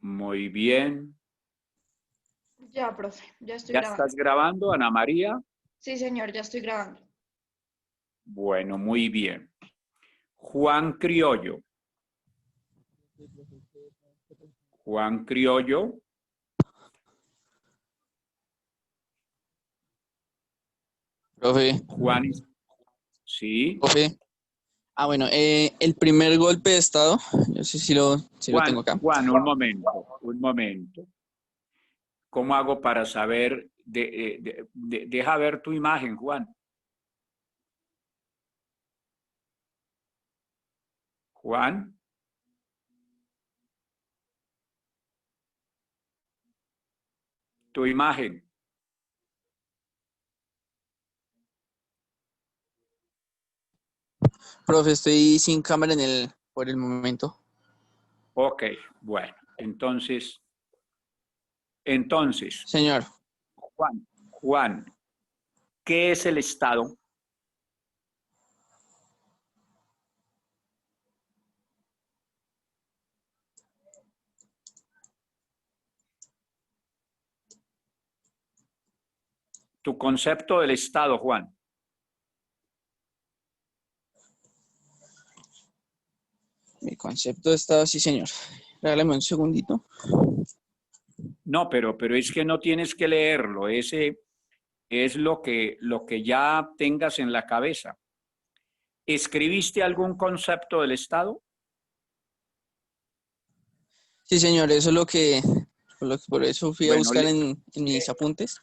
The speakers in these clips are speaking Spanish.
Muy bien. Ya, profe, ya estoy ¿Ya grabando. estás grabando, Ana María? Sí, señor, ya estoy grabando. Bueno, muy bien. Juan Criollo. Juan Criollo. Profe, Juan, sí. profe. Ah, bueno, el primer golpe de estado, yo sé si lo tengo acá. Juan, un momento, un momento. ¿Cómo hago para saber? Deja ver tu imagen, Juan. Juan. Tu imagen. Profe, estoy sin cámara por el momento. Ok, bueno. Entonces, Señor, Juan, ¿qué es el Estado? Tu concepto del Estado, Juan. mi concepto de estado, sí, señor. Regálame un segundito. No, pero es que no tienes que leerlo. Ese es lo que ya tengas en la cabeza. ¿Escribiste algún concepto del Estado? Sí, señor, eso es por eso fui a Bueno, buscar en mis apuntes,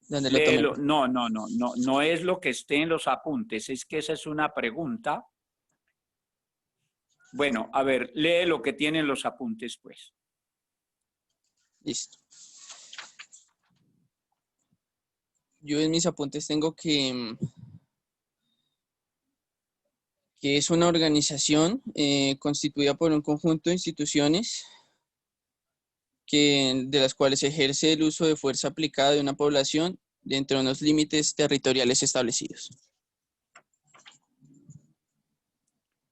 donde lo tomé. léelo. No es lo que esté en los apuntes, es que esa es una pregunta. Bueno, a ver, lee lo que tienen los apuntes, pues. Listo. Yo en mis apuntes tengo que es una organización constituida por un conjunto de instituciones de las cuales se ejerce el uso de fuerza aplicada de una población dentro de unos límites territoriales establecidos.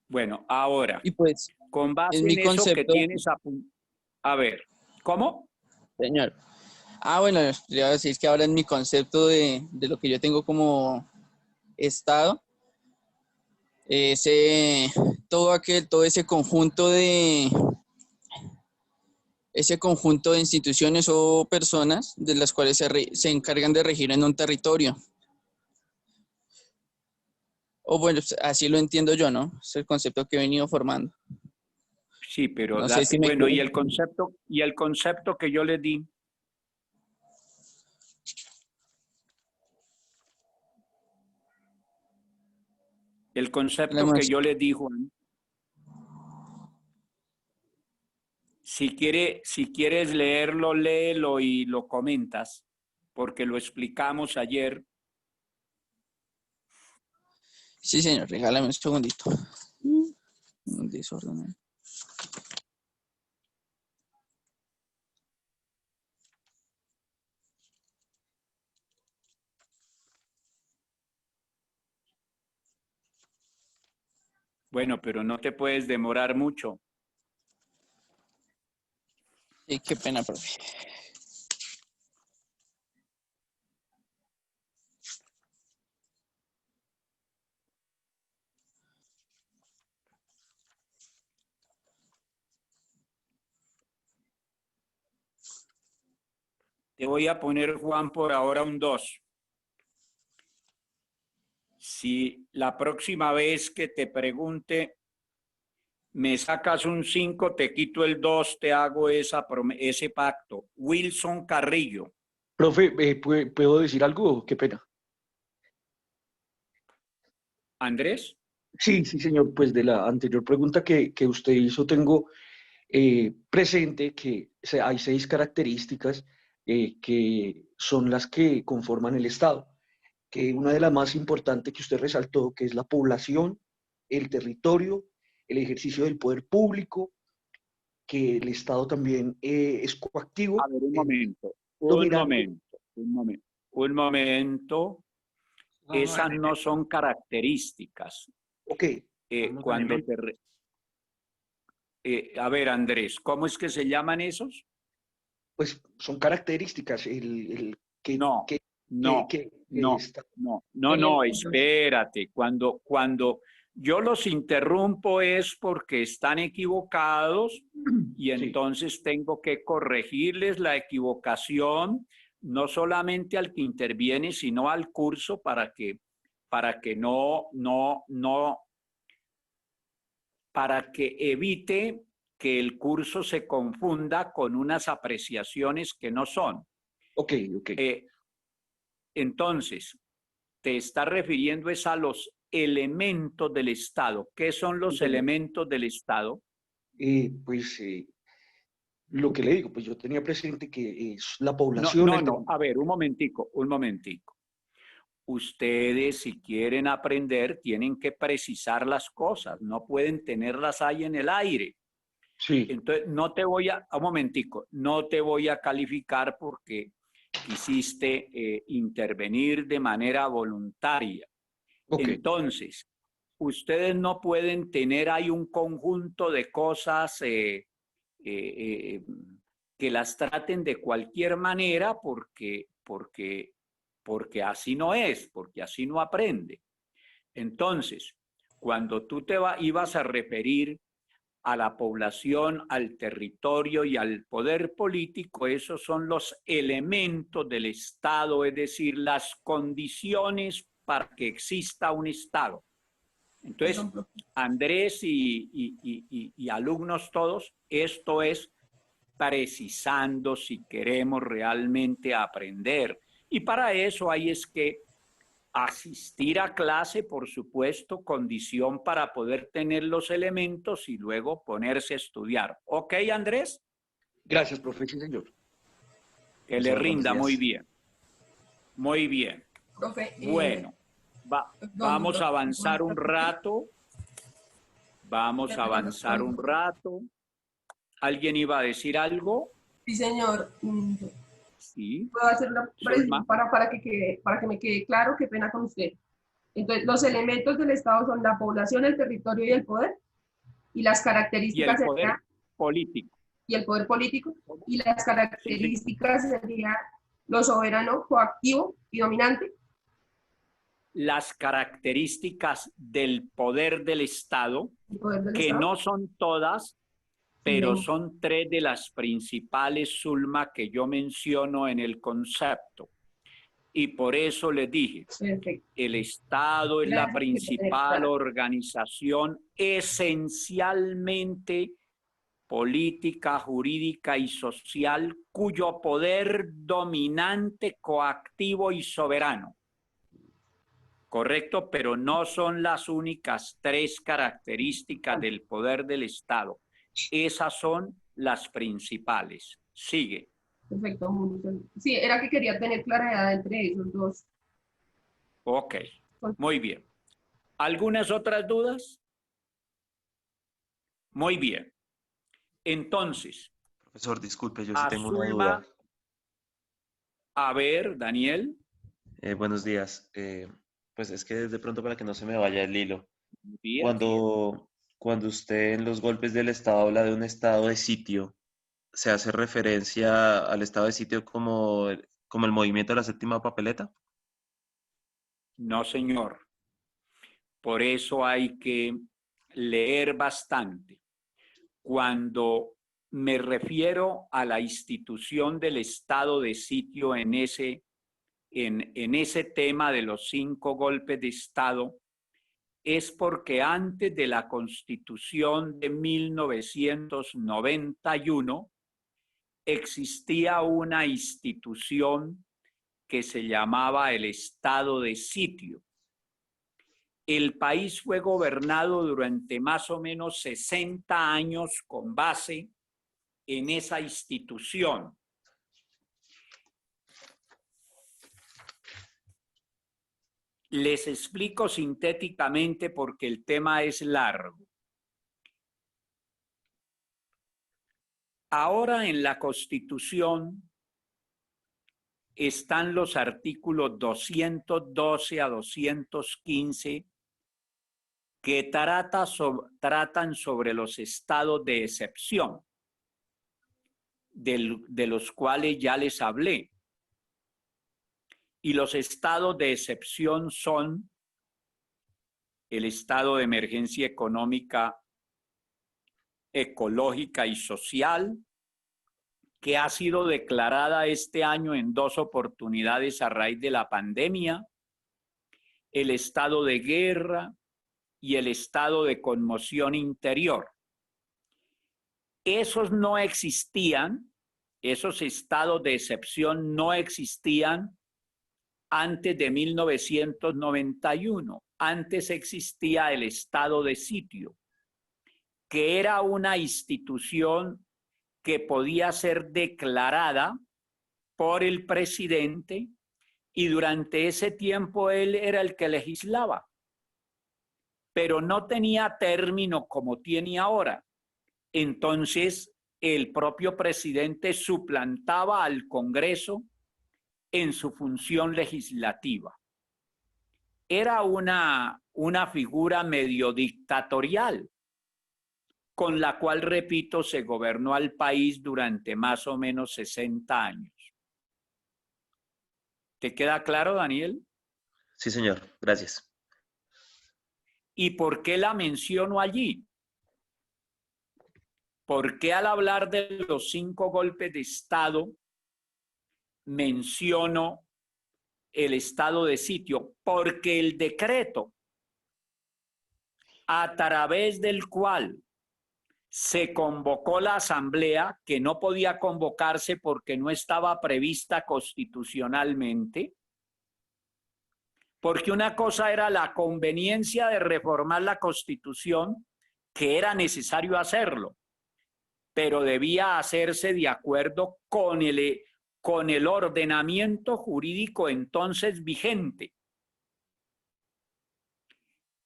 Bueno, ahora, Y pues, con en base mi en eso que concepto, tienes apuntado. A ver, ¿cómo? señor. Ah, bueno, le voy a decir que ahora en mi concepto de lo que yo tengo como Estado, todo ese conjunto de instituciones o personas de las cuales se encargan de regir en un territorio. O bueno, así lo entiendo yo, ¿no? Es el concepto que he venido formando. Sí, pero No sé si me bueno, equivoco. y el concepto que yo le di. El concepto que yo le di, Juan. Si quieres leerlo, léelo y lo comentas, porque lo explicamos ayer. Sí, señor, regálame un segundito. Un desorden. Bueno, pero no te puedes demorar mucho. Sí, qué pena, profe. Te voy a poner, Juan, por ahora un 2. Si la próxima vez que te pregunte, me sacas un 5, te quito el 2, te hago ese pacto. Wilson Carrillo. Profe, ¿puedo decir algo? Qué pena. Andrés. Sí, sí, señor. Pues de la anterior pregunta que usted hizo, tengo presente que hay 6 características que son las que conforman el Estado. Que una de las más importantes que usted resaltó, que es la población, el territorio, el ejercicio del poder público, que el Estado también es A coactivo, ver, un momento, dominante. un momento. Esas no son características. Ok, Cuando te A ver, Andrés, ¿cómo es que se llaman esos? Pues son características, el No, no, que no, está. no, Elementos. espérate. Cuando yo los interrumpo es porque están equivocados y Sí, entonces tengo que corregirles la equivocación, no solamente al que interviene, sino al curso para que para que evite que el curso se confunda con unas apreciaciones que no son. ok, ok. Eh, entonces, te está refiriendo es a los elementos del Estado. ¿Qué son Sí, los señor. elementos del Estado? Pues lo que le digo, pues yo tenía presente que es la No, población, no, el no. territorio. A ver, un momentico, un momentico. Ustedes, si quieren aprender, tienen que precisar las cosas. No pueden tenerlas ahí en el aire. Sí, Entonces, no te voy un momentico, no te voy a calificar porque quisiste intervenir de manera voluntaria. ok, Entonces, ustedes no pueden tener ahí un conjunto de cosas eh, que las traten de cualquier manera porque así no es, porque así no aprende. Entonces, cuando tú ibas a referir a la población, al territorio y al poder político, esos son los elementos del Estado, es decir, las condiciones para que exista un Estado. Entonces, Perdón, profe. Andrés y alumnos todos, esto es precisando si queremos realmente aprender. Y para eso hay es que asistir a clase, por supuesto, condición para poder tener los elementos y luego ponerse a estudiar. ¿Ok, Andrés? gracias, profe, sí, señor. Que le Profesor, buenos rinda muy días. bien. Muy bien. Profe, Bueno, perdón, vamos a profe, avanzar un rato. Vamos a avanzar un rato. ¿Alguien iba a decir algo? Sí, señor. Sí, Puedo hacer una Zulma. para que me quede claro, qué pena con usted. Entonces, los elementos del Estado son la población, el territorio y el poder, y las Y características el poder serían, político. y el poder político, y las Sí, sí. características serían lo soberano, coactivo y dominante. Las características del poder del Estado, El poder del que Estado. no son todas, Sí, pero son tres de las principales, Zulma, que yo menciono en el concepto. Y por eso les dije, perfecto. el Estado es la Gracias, que tener principal claro. organización esencialmente política, jurídica y social, cuyo poder dominante, coactivo y soberano. Correcto, pero no son las únicas tres características del poder del Estado. Esas son las principales. Sigue. Perfecto. Sí, era que quería tener claridad entre esos dos. Ok, muy bien. ¿Algunas otras dudas? Muy bien. Entonces, Profesor, disculpe, yo sí a tengo una duda. Zulma, a ver, Daniel. Buenos días. Pues es que de pronto para que no se me vaya el hilo. Bien. Cuando usted en los golpes del Estado habla de un estado de sitio, ¿se hace referencia al estado de sitio como el movimiento de la séptima papeleta? No, señor. Por eso hay que leer bastante. Cuando me refiero a la institución del estado de sitio en ese tema de los 5 golpes de Estado, es porque antes de la Constitución de 1991 existía una institución que se llamaba el estado de sitio. El país fue gobernado durante más o menos 60 años con base en esa institución. Les explico sintéticamente porque el tema es largo. Ahora en la Constitución están los artículos 212 a 215 que tratan sobre los estados de excepción, de los cuales ya les hablé. Y los estados de excepción son el estado de emergencia económica, ecológica y social, que ha sido declarada este año en 2 oportunidades a raíz de la pandemia, el estado de guerra y el estado de conmoción interior. Esos no existían, esos estados de excepción no existían antes de 1991. Antes existía el estado de sitio, que era una institución que podía ser declarada por el presidente y durante ese tiempo él era el que legislaba, pero no tenía término como tiene ahora. Entonces, el propio presidente suplantaba al Congreso en su función legislativa. Era una figura medio dictatorial, con la cual, repito, se gobernó al país durante más o menos 60 años. ¿Te queda claro, Daniel? Sí, señor. Gracias. ¿Y por qué la menciono allí? ¿Por qué al hablar de los 5 golpes de Estado menciono el estado de sitio? Porque el decreto a través del cual se convocó la asamblea, que no podía convocarse porque no estaba prevista constitucionalmente, porque una cosa era la conveniencia de reformar la Constitución, que era necesario hacerlo, pero debía hacerse de acuerdo con el ordenamiento jurídico entonces vigente.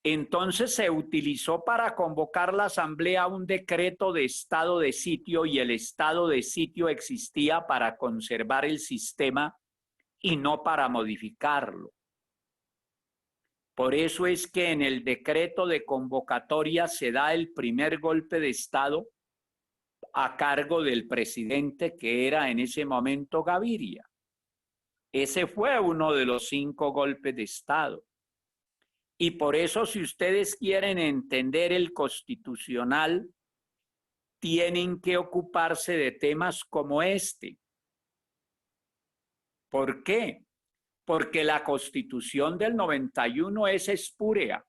Entonces se utilizó para convocar la asamblea un decreto de estado de sitio, y el estado de sitio existía para conservar el sistema y no para modificarlo. Por eso es que en el decreto de convocatoria se da el primer golpe de Estado a cargo del presidente, que era en ese momento Gaviria. Ese fue uno de los 5 golpes de Estado. Y por eso, si ustedes quieren entender el constitucional, tienen que ocuparse de temas como este. ¿Por qué? Porque la Constitución del 91 es espúrea.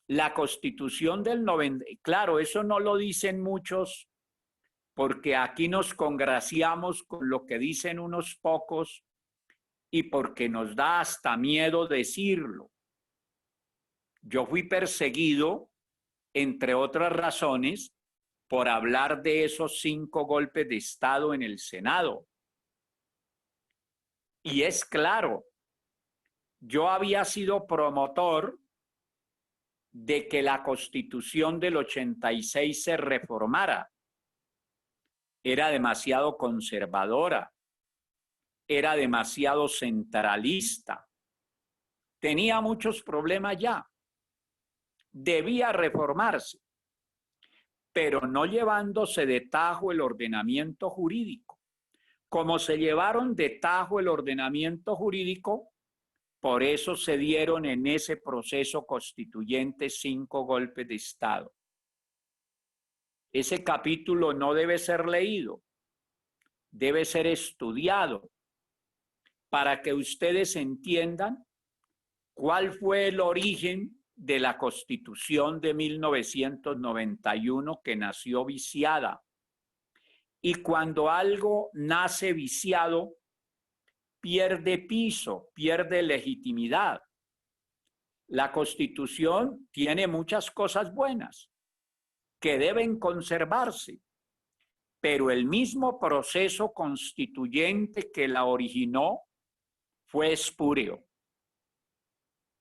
La Constitución del 90, claro, eso no lo dicen muchos, porque aquí nos congraciamos con lo que dicen unos pocos y porque nos da hasta miedo decirlo. Yo fui perseguido, entre otras razones, por hablar de esos 5 golpes de Estado en el Senado. Y es claro, yo había sido promotor de que la Constitución del 86 se reformara. Era demasiado conservadora, era demasiado centralista, tenía muchos problemas ya. Debía reformarse, pero no llevándose de tajo el ordenamiento jurídico. Como se llevaron de tajo el ordenamiento jurídico, por eso se dieron en ese proceso constituyente 5 golpes de Estado. Ese capítulo no debe ser leído, debe ser estudiado para que ustedes entiendan cuál fue el origen de la Constitución de 1991, que nació viciada. Y cuando algo nace viciado, pierde piso, pierde legitimidad. La Constitución tiene muchas cosas buenas que deben conservarse, pero el mismo proceso constituyente que la originó fue espúreo.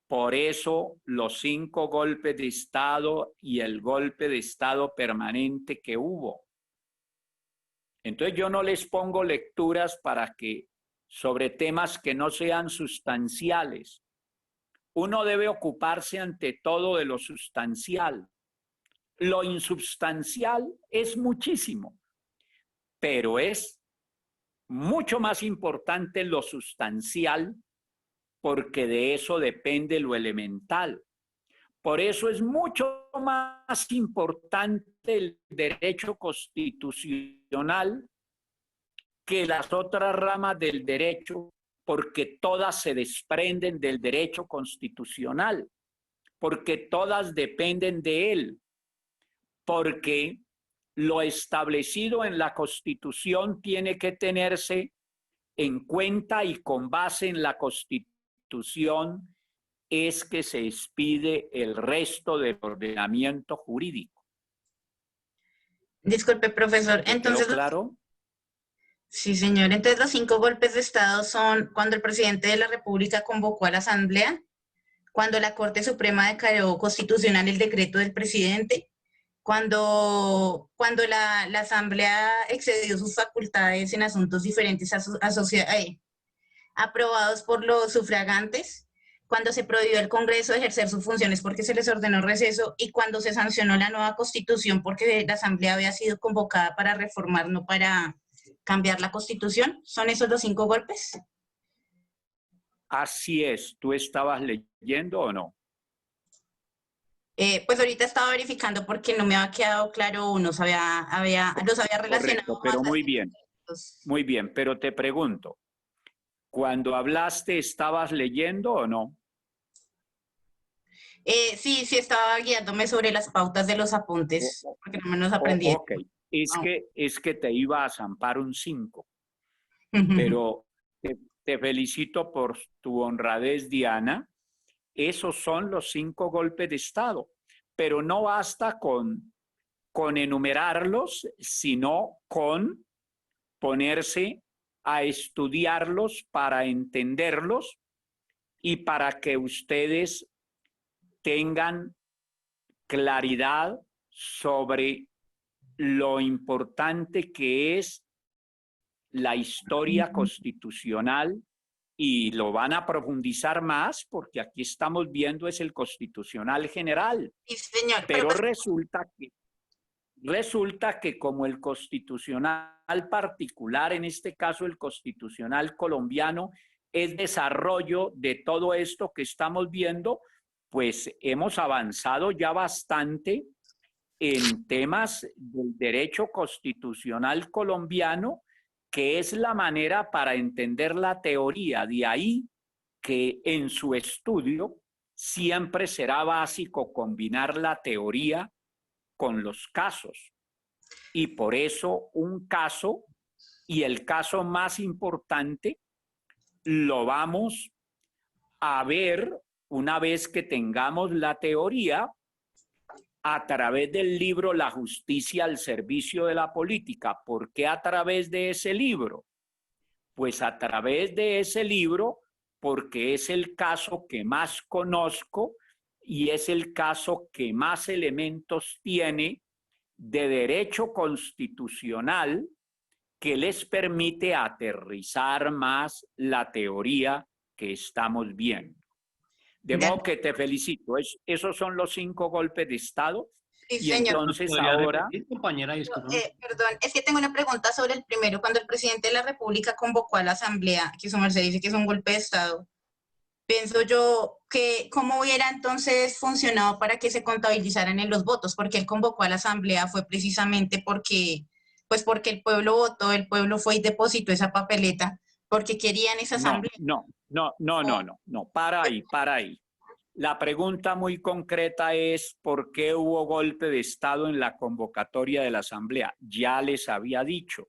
Por eso los 5 golpes de Estado y el golpe de Estado permanente que hubo. Entonces yo no les pongo lecturas sobre temas que no sean sustanciales, uno debe ocuparse ante todo de lo sustancial. Lo insubstancial es muchísimo, pero es mucho más importante lo sustancial porque de eso depende lo elemental. Por eso es mucho más importante el derecho constitucional que las otras ramas del derecho, porque todas se desprenden del derecho constitucional, porque todas dependen de él, porque lo establecido en la Constitución tiene que tenerse en cuenta y con base en la Constitución es que se expide el resto del ordenamiento jurídico. Disculpe, profesor. ¿Te Entonces, quedó claro? sí, señor. Entonces, los 5 golpes de Estado son cuando el presidente de la República convocó a la Asamblea, cuando la Corte Suprema declaró constitucional el decreto del presidente, cuando la Asamblea excedió sus facultades en asuntos diferentes aprobados por los sufragantes, cuando se prohibió al Congreso ejercer sus funciones porque se les ordenó receso y cuando se sancionó la nueva Constitución porque la Asamblea había sido convocada para reformar, no para cambiar la Constitución. ¿Son esos los 5 golpes? Así es. ¿Tú estabas leyendo o no? Pues ahorita estaba verificando porque no me había quedado claro uno, los había relacionado. Correcto, pero más muy bien. Muy bien, pero te pregunto, cuando hablaste, ¿estabas leyendo o no? Sí, estaba guiándome sobre las pautas de los apuntes, porque no me los aprendí. Ok, es que te iba a zampar un 5, pero te felicito por tu honradez, Diana. Esos son los 5 golpes de Estado, pero no basta con enumerarlos, sino con ponerse a estudiarlos para entenderlos y para que ustedes tengan claridad sobre lo importante que es la historia constitucional y lo van a profundizar más porque aquí estamos viendo es el constitucional general. Sí, señor. Pero resulta que como el constitucional particular, en este caso el constitucional colombiano, es desarrollo de todo esto que estamos viendo, pues hemos avanzado ya bastante en temas del derecho constitucional colombiano, que es la manera para entender la teoría. De ahí que en su estudio siempre será básico combinar la teoría con los casos. Y por eso un caso, y el caso más importante, lo vamos a ver una vez que tengamos la teoría a través del libro La justicia al servicio de la política. ¿Por qué a través de ese libro? Pues a través de ese libro porque es el caso que más conozco y es el caso que más elementos tiene de derecho constitucional que les permite aterrizar más la teoría que estamos viendo. De modo que te felicito. Esos son los 5 golpes de Estado. Sí, y señor. entonces ahora... repetir, compañera, disculpa. Perdón, es que tengo una pregunta sobre el primero. Cuando el presidente de la República convocó a la Asamblea, que su merced dice que es un golpe de Estado, pienso yo que cómo hubiera entonces funcionado para que se contabilizaran en los votos, porque él convocó a la Asamblea fue precisamente porque el pueblo votó, el pueblo fue y depositó esa papeleta, porque querían esa Asamblea. No, para ahí. La pregunta muy concreta es ¿por qué hubo golpe de Estado en la convocatoria de la Asamblea? Ya les había dicho,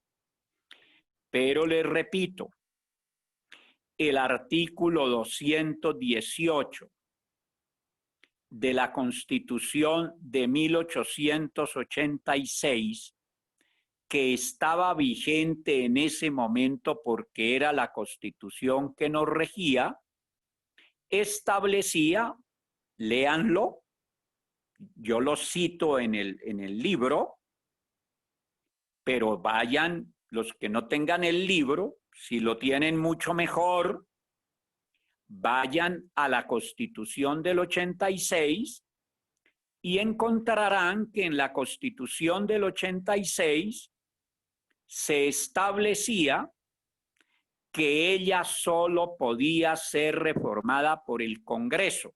pero les repito, el artículo 218 de la Constitución de 1886, que estaba vigente en ese momento porque era la Constitución que nos regía, establecía, léanlo, yo lo cito en el libro, pero vayan, los que no tengan el libro, si lo tienen mucho mejor, Vayan a la Constitución del 86 y encontrarán que en la Constitución del 86 se establecía que ella solo podía ser reformada por el Congreso.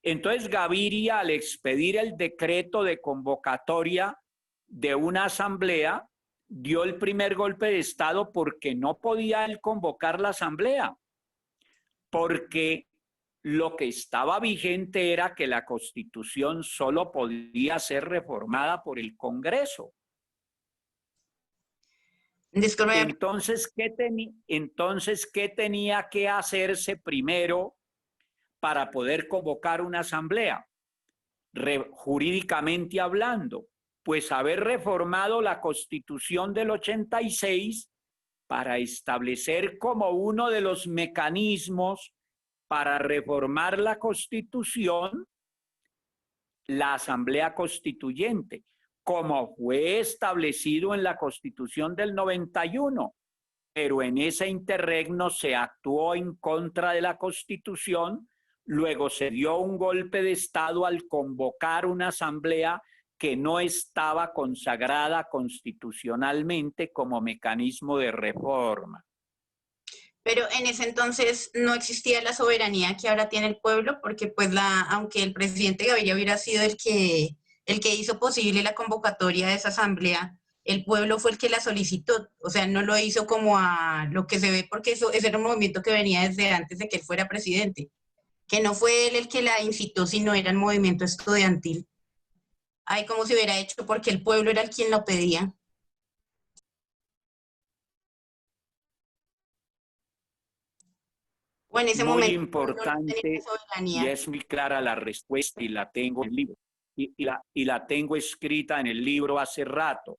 Entonces Gaviria, al expedir el decreto de convocatoria de una asamblea, dio el primer golpe de Estado porque no podía él convocar la asamblea, porque lo que estaba vigente era que la Constitución solo podía ser reformada por el Congreso. Disculpe, Entonces, ¿qué tenía que hacerse primero para poder convocar una asamblea? Jurídicamente hablando, pues haber reformado la Constitución del 86 para establecer como uno de los mecanismos para reformar la Constitución la Asamblea Constituyente, como fue establecido en la Constitución del 91, pero en ese interregno se actuó en contra de la Constitución, luego se dio un golpe de Estado al convocar una asamblea que no estaba consagrada constitucionalmente como mecanismo de reforma. pero en ese entonces no existía la soberanía que ahora tiene el pueblo, porque pues aunque el presidente Gaviria hubiera sido el que hizo posible la convocatoria de esa asamblea, el pueblo fue el que la solicitó, o sea, no lo hizo como a lo que se ve, porque ese era un movimiento que venía desde antes de que él fuera presidente, que no fue él el que la incitó, sino era el movimiento estudiantil. Ahí como se hubiera hecho porque el pueblo era el quien lo pedía. O en ese Muy momento importante, no tenía y soberanía. es muy clara la respuesta y la tengo en el libro, y la tengo escrita en el libro hace rato.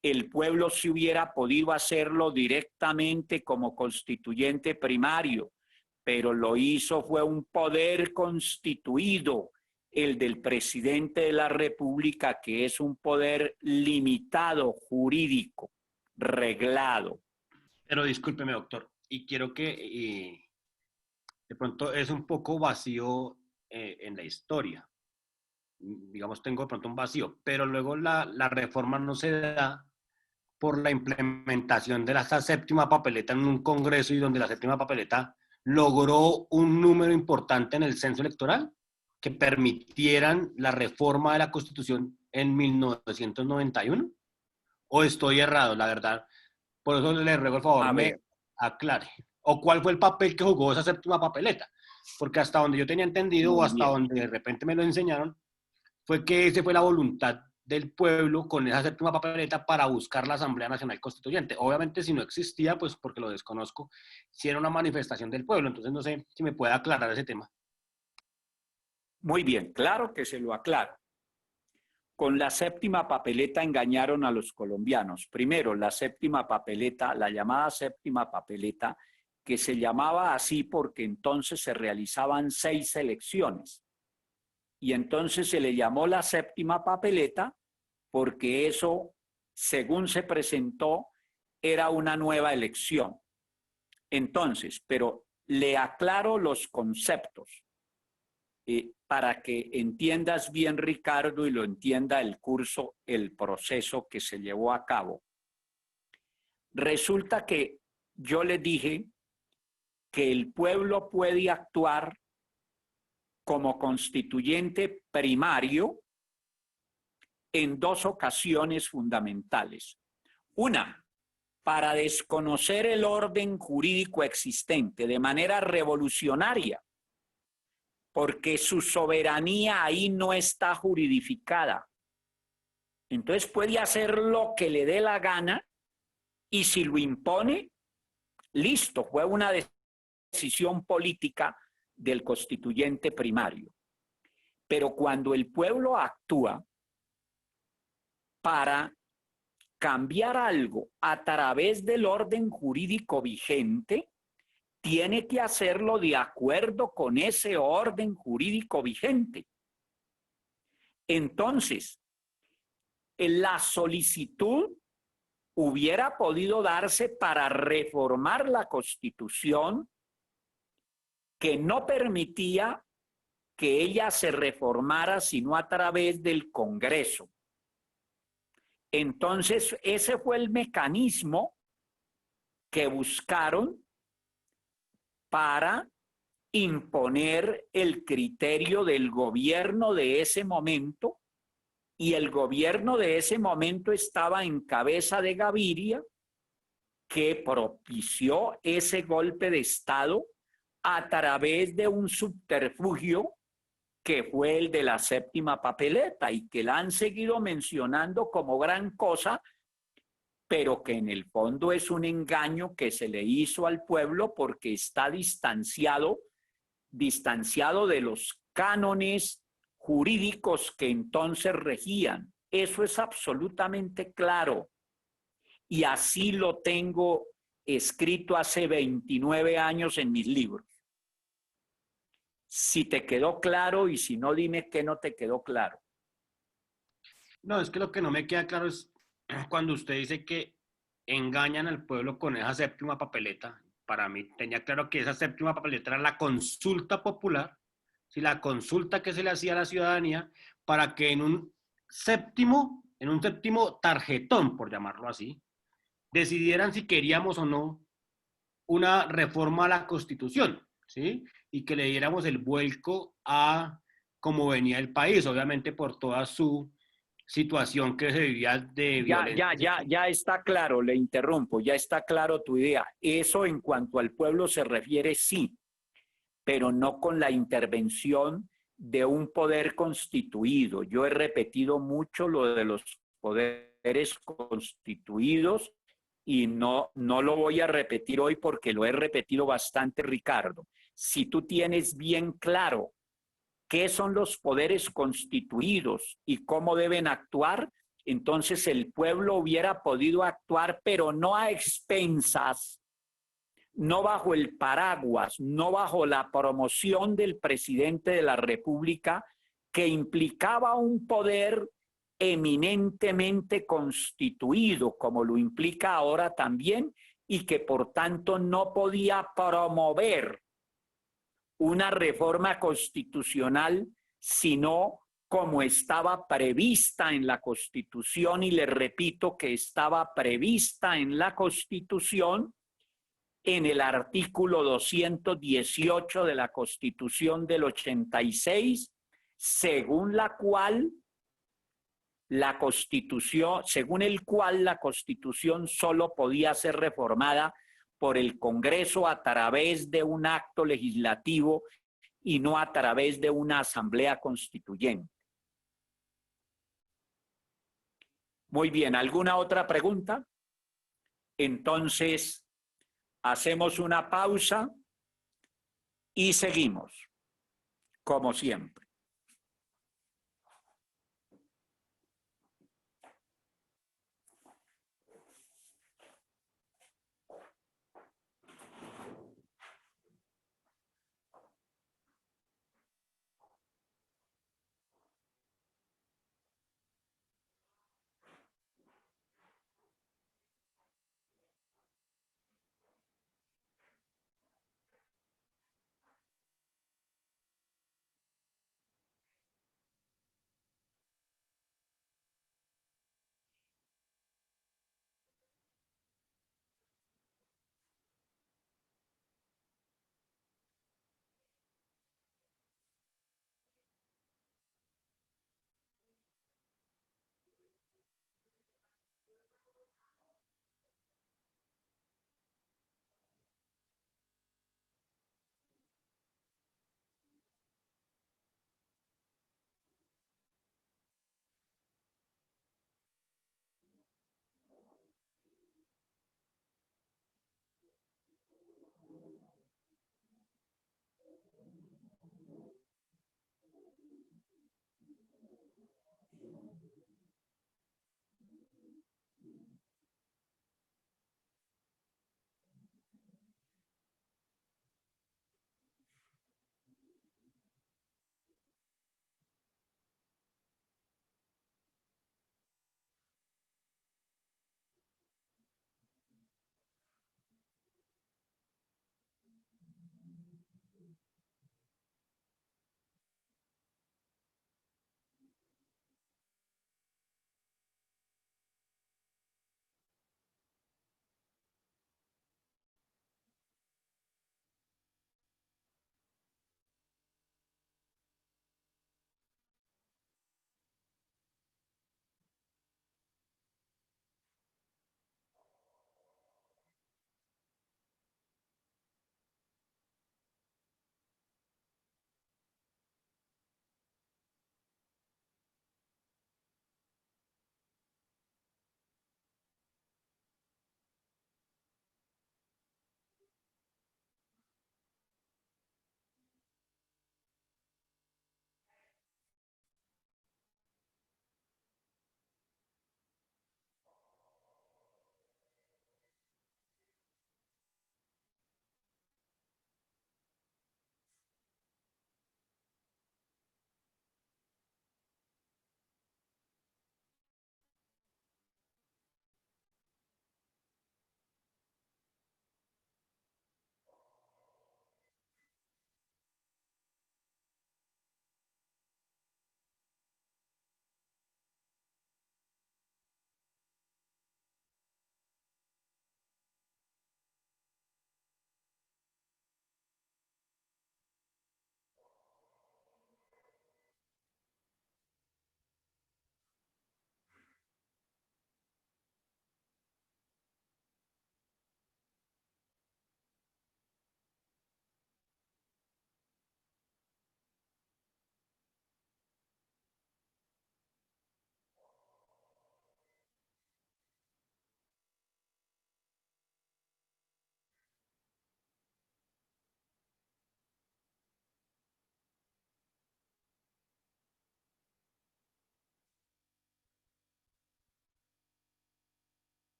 El pueblo si hubiera podido hacerlo directamente como constituyente primario, pero lo hizo fue un poder constituido, el del presidente de la República, que es un poder limitado, jurídico, reglado. Pero discúlpeme, doctor, y quiero que de pronto es un poco vacío en la historia. Digamos, tengo de pronto un vacío, pero luego la reforma no se da por la implementación de la séptima papeleta en un congreso y donde la séptima papeleta logró un número importante en el censo electoral que permitieran la reforma de la Constitución en 1991. ¿O estoy errado, la verdad? Por eso le ruego el favor, me aclare. ¿O cuál fue el papel que jugó esa séptima papeleta? Porque hasta donde yo tenía entendido, o hasta donde de repente me lo enseñaron, fue que esa fue la voluntad del pueblo con esa séptima papeleta para buscar la Asamblea Nacional Constituyente. Obviamente, si no existía, pues porque lo desconozco, si era una manifestación del pueblo. Entonces, no sé si me puede aclarar ese tema. Muy bien, claro que se lo aclaro. Con la séptima papeleta engañaron a los colombianos. Primero, la séptima papeleta, la llamada séptima papeleta, que se llamaba así porque entonces se realizaban 6 elecciones. Y entonces se le llamó la séptima papeleta porque eso, según se presentó, era una nueva elección. Entonces, pero le aclaro los conceptos para que entiendas bien, Ricardo, y lo entienda el curso, el proceso que se llevó a cabo. Resulta que yo le dije que el pueblo puede actuar como constituyente primario en 2 ocasiones fundamentales. Una, para desconocer el orden jurídico existente de manera revolucionaria, porque su soberanía ahí no está juridificada. Entonces puede hacer lo que le dé la gana y si lo impone, listo, fue una decisión política del constituyente primario. Pero cuando el pueblo actúa para cambiar algo a través del orden jurídico vigente, tiene que hacerlo de acuerdo con ese orden jurídico vigente. Entonces, la solicitud hubiera podido darse para reformar la Constitución que no permitía que ella se reformara sino a través del Congreso. Entonces, ese fue el mecanismo que buscaron para imponer el criterio del gobierno de ese momento, y el gobierno de ese momento estaba en cabeza de Gaviria, que propició ese golpe de Estado a través de un subterfugio que fue el de la séptima papeleta y que la han seguido mencionando como gran cosa, pero que en el fondo es un engaño que se le hizo al pueblo porque está distanciado de los cánones jurídicos que entonces regían. Eso es absolutamente claro. Y así lo tengo escrito hace 29 años en mis libros. Si te quedó claro y si no, dime qué no te quedó claro. No, es que lo que no me queda claro es cuando usted dice que engañan al pueblo con esa séptima papeleta. Para mí tenía claro que esa séptima papeleta era la consulta popular, ¿sí? La consulta que se le hacía a la ciudadanía para que en un séptimo tarjetón, por llamarlo así, decidieran si queríamos o no una reforma a la Constitución, ¿sí? Y que le diéramos el vuelco a cómo venía el país, obviamente por toda su situación que se vivía de violencia. Ya está claro, le interrumpo, ya está claro tu idea. Eso en cuanto al pueblo se refiere, sí, pero no con la intervención de un poder constituido. Yo he repetido mucho lo de los poderes constituidos y no lo voy a repetir hoy porque lo he repetido bastante, Ricardo. Si tú tienes bien claro qué son los poderes constituidos y cómo deben actuar, entonces el pueblo hubiera podido actuar, pero no a expensas, no bajo el paraguas, no bajo la promoción del presidente de la República, que implicaba un poder eminentemente constituido, como lo implica ahora también, y que por tanto no podía promover una reforma constitucional, sino como estaba prevista en la Constitución, y le repito que estaba prevista en la Constitución en el artículo 218 de la Constitución del 86, según el cual la Constitución solo podía ser reformada por el Congreso a través de un acto legislativo y no a través de una asamblea constituyente. Muy bien, ¿alguna otra pregunta? Entonces, hacemos una pausa y seguimos, como siempre.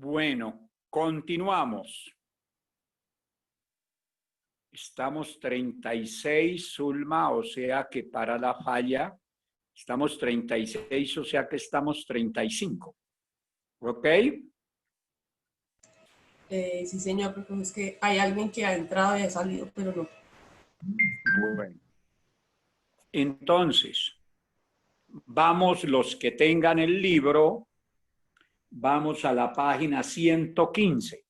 Bueno, continuamos. Estamos 36, Zulma, o sea que para la falla estamos 36, o sea que estamos 35. ¿Ok? Sí, señor, porque es que hay alguien que ha entrado y ha salido, pero no. Bueno. Entonces, vamos los que tengan el libro, vamos a la página 115.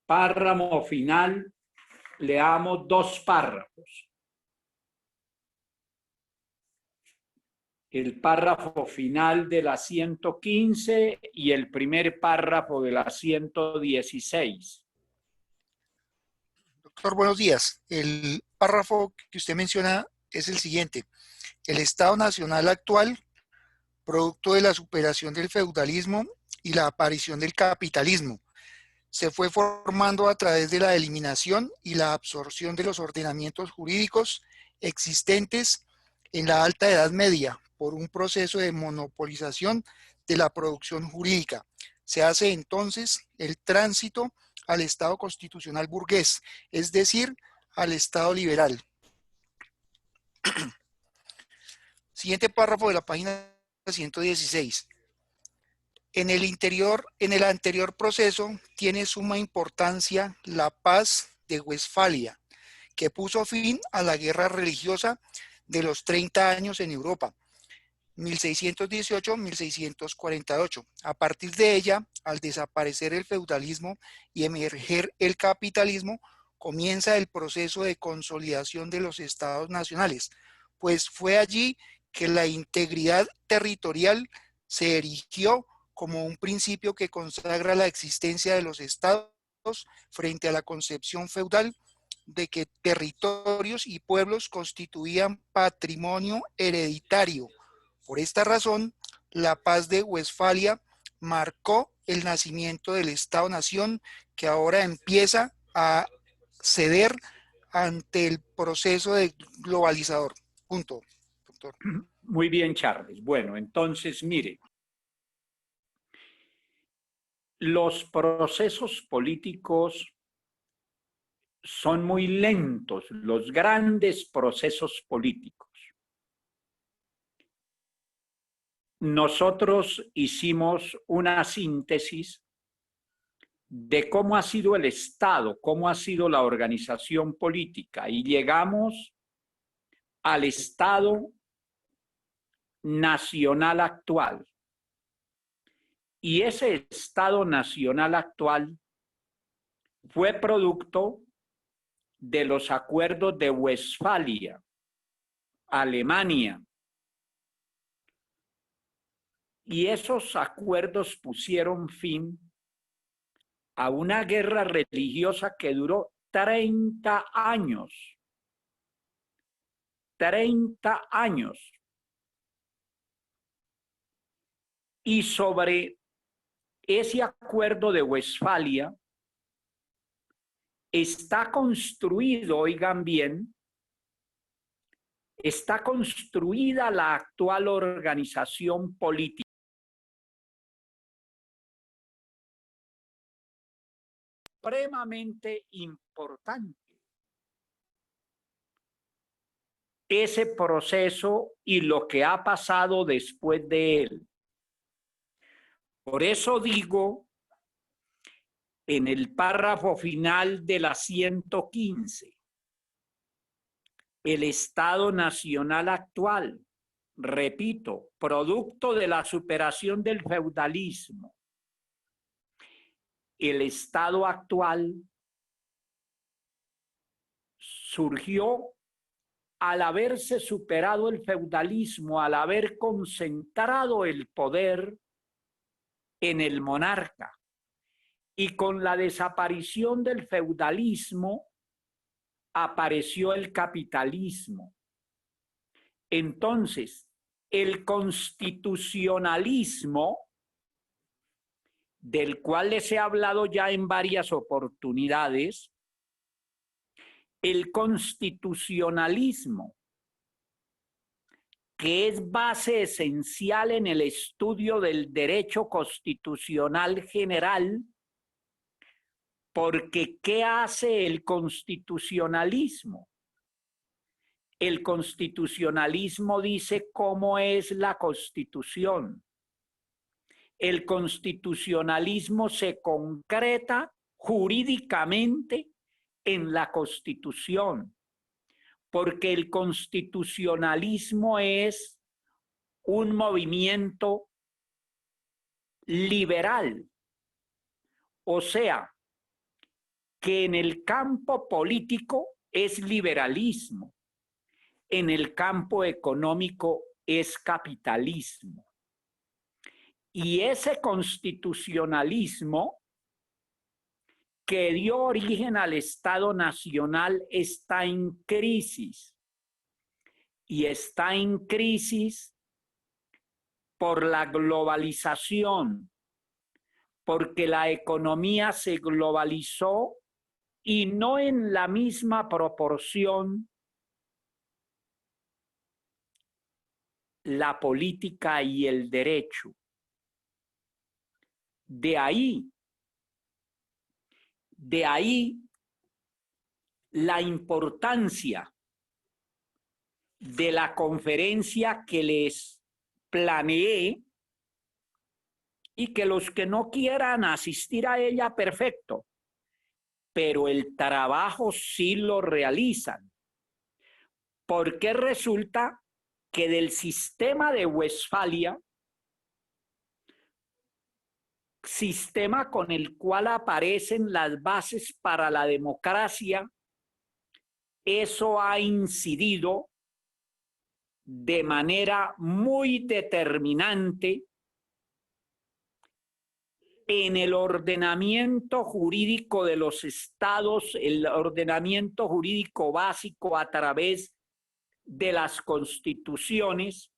Párrafo final, leamos 2 párrafos. El párrafo final de la 115 y el primer párrafo de la 116. Doctor, buenos días. El párrafo que usted menciona es el siguiente. El Estado Nacional actual, producto de la superación del feudalismo y la aparición del capitalismo, se fue formando a través de la eliminación y la absorción de los ordenamientos jurídicos existentes en la Alta Edad Media por un proceso de monopolización de la producción jurídica. Se hace entonces el tránsito al Estado constitucional burgués, es decir, al Estado liberal. Siguiente párrafo de la página 116. En el anterior proceso tiene suma importancia la paz de Westfalia, que puso fin a la guerra religiosa de los 30 años en Europa, 1618-1648. A partir de ella, al desaparecer el feudalismo y emerger el capitalismo, comienza el proceso de consolidación de los estados nacionales, pues fue allí que la integridad territorial se erigió como un principio que consagra la existencia de los estados frente a la concepción feudal de que territorios y pueblos constituían patrimonio hereditario. Por esta razón, la paz de Westfalia marcó el nacimiento del Estado-Nación que ahora empieza a ceder ante el proceso de globalizador. Punto, doctor. Muy bien, Charles. Bueno, entonces, mire, los procesos políticos son muy lentos, los grandes procesos políticos. Nosotros hicimos una síntesis de cómo ha sido el Estado, cómo ha sido la organización política, y llegamos al Estado nacional actual. Y ese Estado nacional actual fue producto de los acuerdos de Westfalia, Alemania. Y esos acuerdos pusieron fin a una guerra religiosa que duró 30 años. 30 años. Y sobre ese acuerdo de Westfalia está construido, oigan bien, está construida la actual organización política. Supremamente importante ese proceso y lo que ha pasado después de él. Por eso digo en el párrafo final de la 115, el Estado Nacional actual, repito, producto de la superación del feudalismo, el Estado actual surgió al haberse superado el feudalismo, al haber concentrado el poder en el monarca. Y con la desaparición del feudalismo apareció el capitalismo. Entonces, el constitucionalismo, del cual les he hablado ya en varias oportunidades, el constitucionalismo que es base esencial en el estudio del derecho constitucional general, porque ¿qué hace el constitucionalismo? El constitucionalismo dice cómo es la Constitución. El constitucionalismo se concreta jurídicamente en la Constitución, porque el constitucionalismo es un movimiento liberal, o sea, que en el campo político es liberalismo, en el campo económico es capitalismo. Y ese constitucionalismo que dio origen al Estado Nacional está en crisis. Y está en crisis por la globalización, porque la economía se globalizó y no en la misma proporción la política y el derecho. De ahí la importancia de la conferencia que les planeé y que los que no quieran asistir a ella, perfecto, pero el trabajo sí lo realizan, porque resulta que del sistema de Westfalia, sistema con el cual aparecen las bases para la democracia, eso ha incidido de manera muy determinante en el ordenamiento jurídico de los estados, el ordenamiento jurídico básico a través de las constituciones,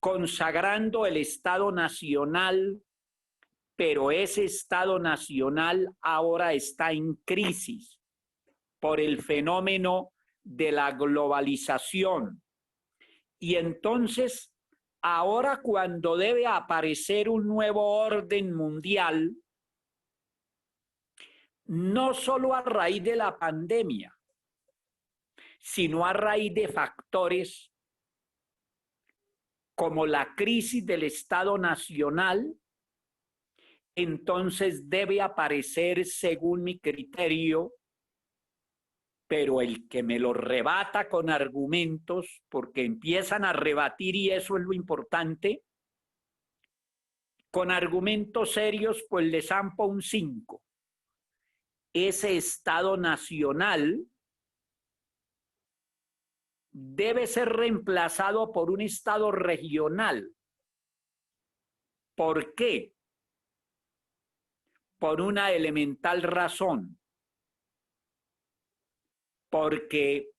consagrando el Estado Nacional, pero ese Estado Nacional ahora está en crisis por el fenómeno de la globalización. Y entonces, ahora cuando debe aparecer un nuevo orden mundial, no solo a raíz de la pandemia, sino a raíz de factores como la crisis del Estado Nacional, entonces debe aparecer, según mi criterio, pero el que me lo rebata con argumentos, porque empiezan a rebatir y eso es lo importante, con argumentos serios, pues le zampo un 5. Ese Estado Nacional debe ser reemplazado por un Estado regional. ¿Por qué? Por una elemental razón. Porque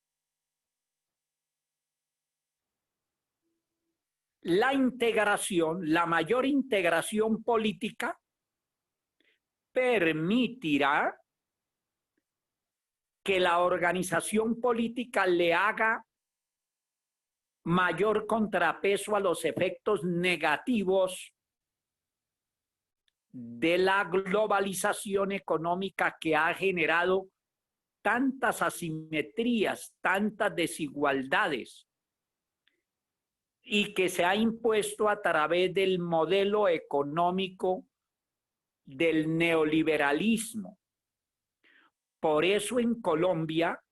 la integración, la mayor integración política, permitirá que la organización política le haga mayor contrapeso a los efectos negativos de la globalización económica que ha generado tantas asimetrías, tantas desigualdades y que se ha impuesto a través del modelo económico del neoliberalismo. Por eso en Colombia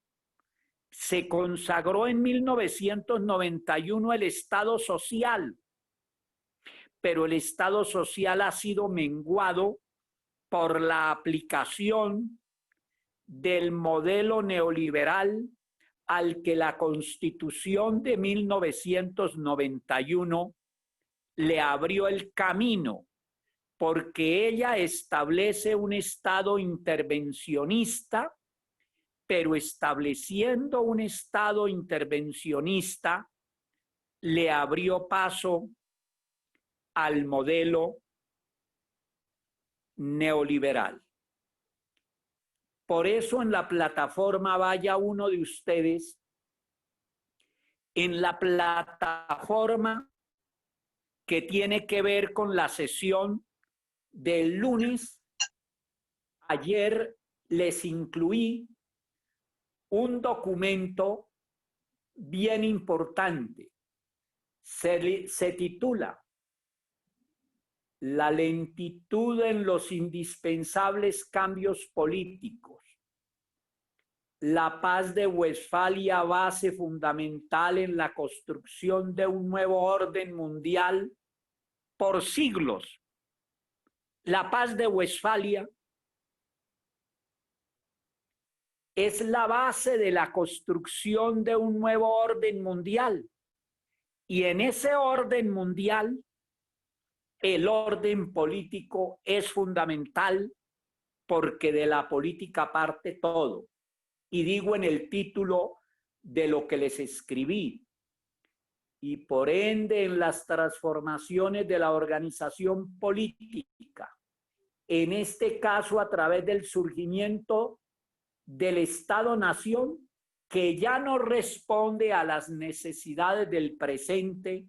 se consagró en 1991 el Estado Social, pero el Estado Social ha sido menguado por la aplicación del modelo neoliberal al que la Constitución de 1991 le abrió el camino, porque ella establece un Estado intervencionista, pero estableciendo un Estado intervencionista le abrió paso al modelo neoliberal. Por eso en la plataforma Vaya Uno de Ustedes en la plataforma que tiene que ver con la sesión del lunes. Ayer les incluí un documento bien importante. Se titula La lentitud en los indispensables cambios políticos. La paz de Westfalia, base fundamental en la construcción de un nuevo orden mundial por siglos. La paz de Westfalia es la base de la construcción de un nuevo orden mundial. Y en ese orden mundial, el orden político es fundamental porque de la política parte todo. Y digo en el título de lo que les escribí. Y por ende en las transformaciones de la organización política, en este caso a través del surgimiento del Estado-Nación, que ya no responde a las necesidades del presente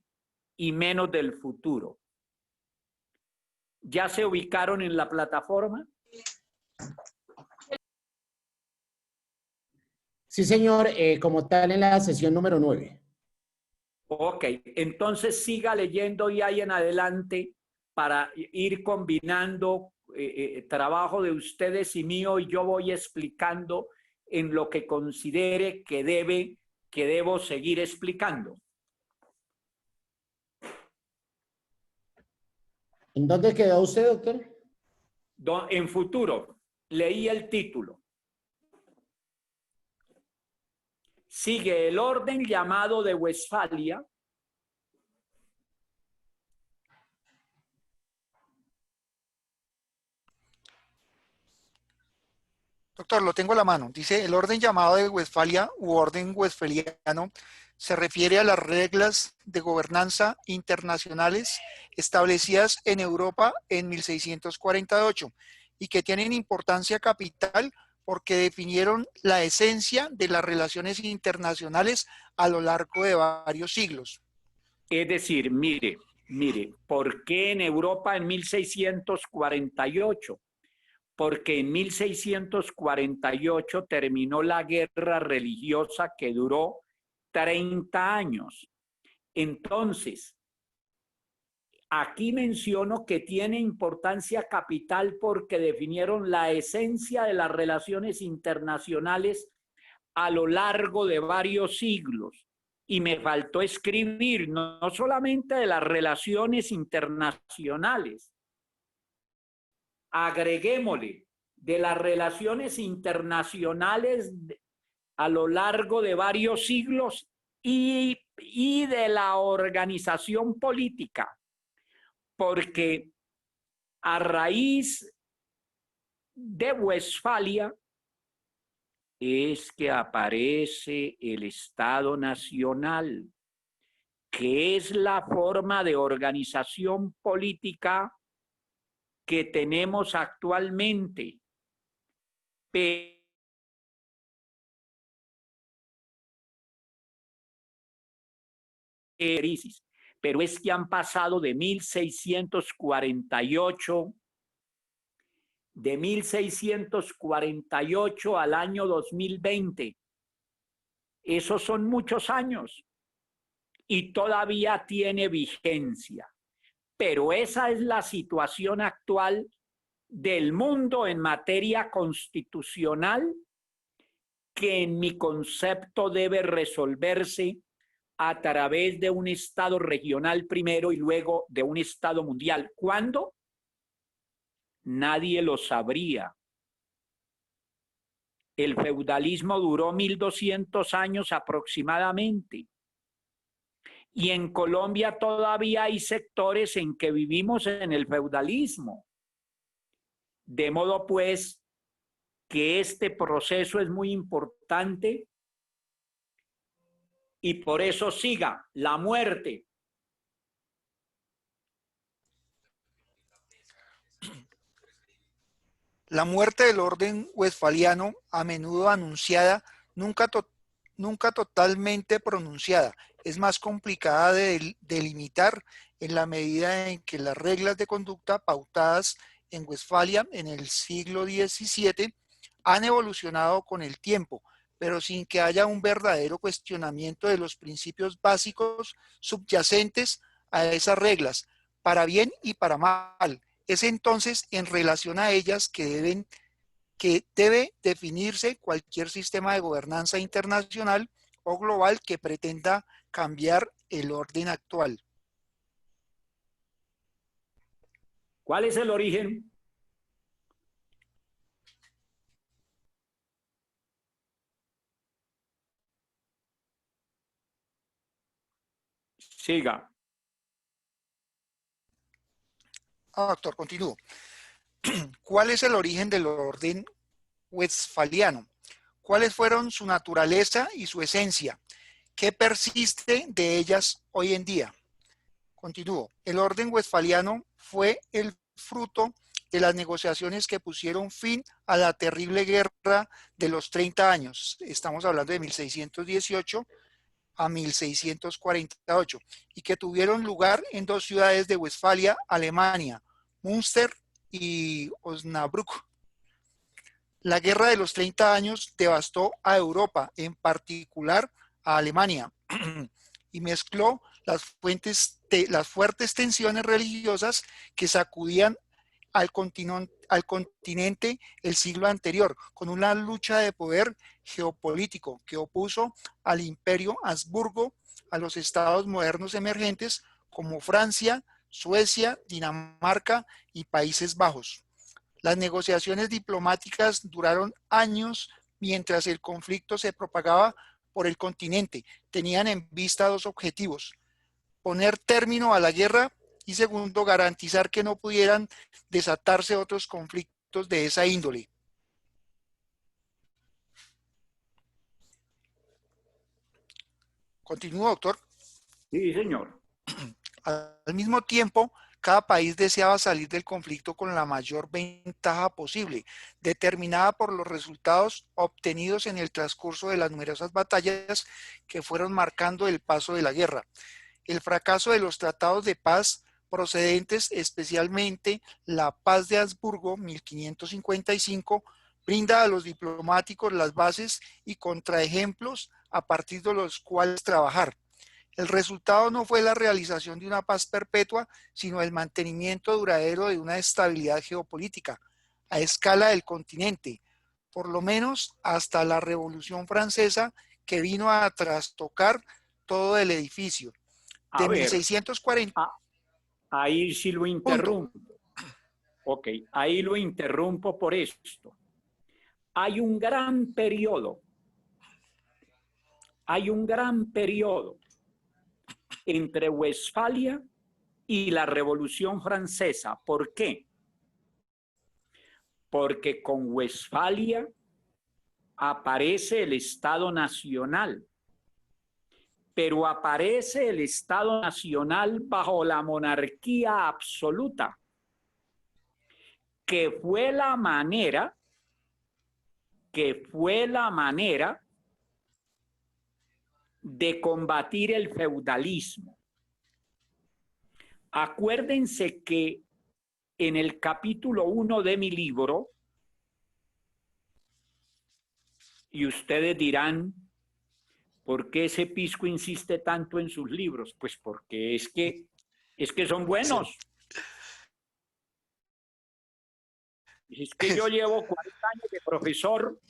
y menos del futuro. ¿Ya se ubicaron en la plataforma? Sí, señor, como tal en la sesión número 9. Ok, entonces siga leyendo y ahí en adelante para ir combinando trabajo de ustedes y mío, y yo voy explicando en lo que considere que debo seguir explicando. ¿En dónde quedó usted, doctor? En futuro, leí el título. Sigue el orden llamado de Westfalia. Doctor, lo tengo a la mano. Dice, el orden llamado de Westfalia u orden westfaliano se refiere a las reglas de gobernanza internacionales establecidas en Europa en 1648 y que tienen importancia capital porque definieron la esencia de las relaciones internacionales a lo largo de varios siglos. Es decir, mire, ¿por qué en Europa en 1648? Porque en 1648 terminó la guerra religiosa que duró 30 años. Entonces, aquí menciono que tiene importancia capital porque definieron la esencia de las relaciones internacionales a lo largo de varios siglos. Y me faltó escribir no solamente de las relaciones internacionales, agreguémosle de las relaciones internacionales a lo largo de varios siglos y de la organización política, porque a raíz de Westfalia es que aparece el Estado Nacional, que es la forma de organización política que tenemos actualmente. Pero es que han pasado de 1648 al año 2020. Esos son muchos años y todavía tiene vigencia. Pero esa es la situación actual del mundo en materia constitucional que en mi concepto debe resolverse a través de un Estado regional primero y luego de un Estado mundial. ¿Cuándo? Nadie lo sabría. El feudalismo duró 1200 años aproximadamente. Y en Colombia todavía hay sectores en que vivimos en el feudalismo. De modo pues que este proceso es muy importante y por eso siga la muerte. La muerte del orden westfaliano, a menudo anunciada, nunca nunca totalmente pronunciada. Es más complicada de delimitar en la medida en que las reglas de conducta pautadas en Westfalia en el siglo XVII han evolucionado con el tiempo, pero sin que haya un verdadero cuestionamiento de los principios básicos subyacentes a esas reglas, para bien y para mal. Es entonces en relación a ellas que debe definirse cualquier sistema de gobernanza internacional o global que pretenda cambiar el orden actual. ¿Cuál es el origen? Siga. Doctor, continúo. ¿Cuál es el origen del orden westfaliano? ¿Cuáles fueron su naturaleza y su esencia? ¿Qué persiste de ellas hoy en día? Continúo. El orden westfaliano fue el fruto de las negociaciones que pusieron fin a la terrible guerra de los 30 años. Estamos hablando de 1618 a 1648 y que tuvieron lugar en dos ciudades de Westfalia, Alemania, Münster y Osnabrück. La guerra de los 30 años devastó a Europa, en particular a Alemania, y mezcló las fuertes tensiones religiosas que sacudían al continente el siglo anterior, con una lucha de poder geopolítico que opuso al imperio Habsburgo a los estados modernos emergentes como Francia, Suecia, Dinamarca y Países Bajos. Las negociaciones diplomáticas duraron años mientras el conflicto se propagaba por el continente. Tenían en vista dos objetivos: poner término a la guerra y segundo, garantizar que no pudieran desatarse otros conflictos de esa índole. ¿Continúo, doctor? Sí, señor. Al mismo tiempo, cada país deseaba salir del conflicto con la mayor ventaja posible, determinada por los resultados obtenidos en el transcurso de las numerosas batallas que fueron marcando el paso de la guerra. El fracaso de los tratados de paz procedentes, especialmente la Paz de Habsburgo, 1555, brinda a los diplomáticos las bases y contraejemplos a partir de los cuales trabajar. El resultado no fue la realización de una paz perpetua, sino el mantenimiento duradero de una estabilidad geopolítica a escala del continente, por lo menos hasta la Revolución Francesa, que vino a trastocar todo el edificio. De 1640... Ahí sí lo interrumpo. Ok, ahí lo interrumpo por esto. Hay un gran periodo entre Westfalia y la Revolución Francesa. ¿Por qué? Porque con Westfalia aparece el Estado Nacional, pero aparece el Estado Nacional bajo la monarquía absoluta, que fue la manera de combatir el feudalismo. Acuérdense que en el capítulo 1 de mi libro, y ustedes dirán, ¿por qué ese pisco insiste tanto en sus libros? Pues porque es que son buenos. Es que yo llevo 40 años de profesor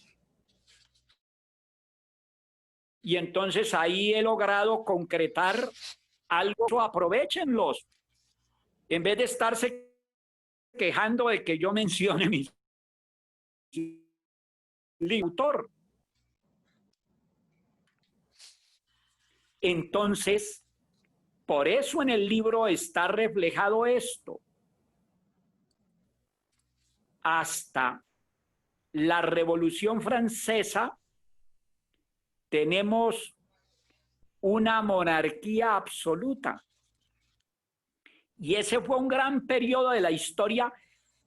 y entonces ahí he logrado concretar algo. Aprovéchenlos. En vez de estarse quejando de que yo mencione mi autor. Entonces, por eso en el libro está reflejado esto. Hasta la Revolución Francesa tenemos una monarquía absoluta. Y ese fue un gran periodo de la historia,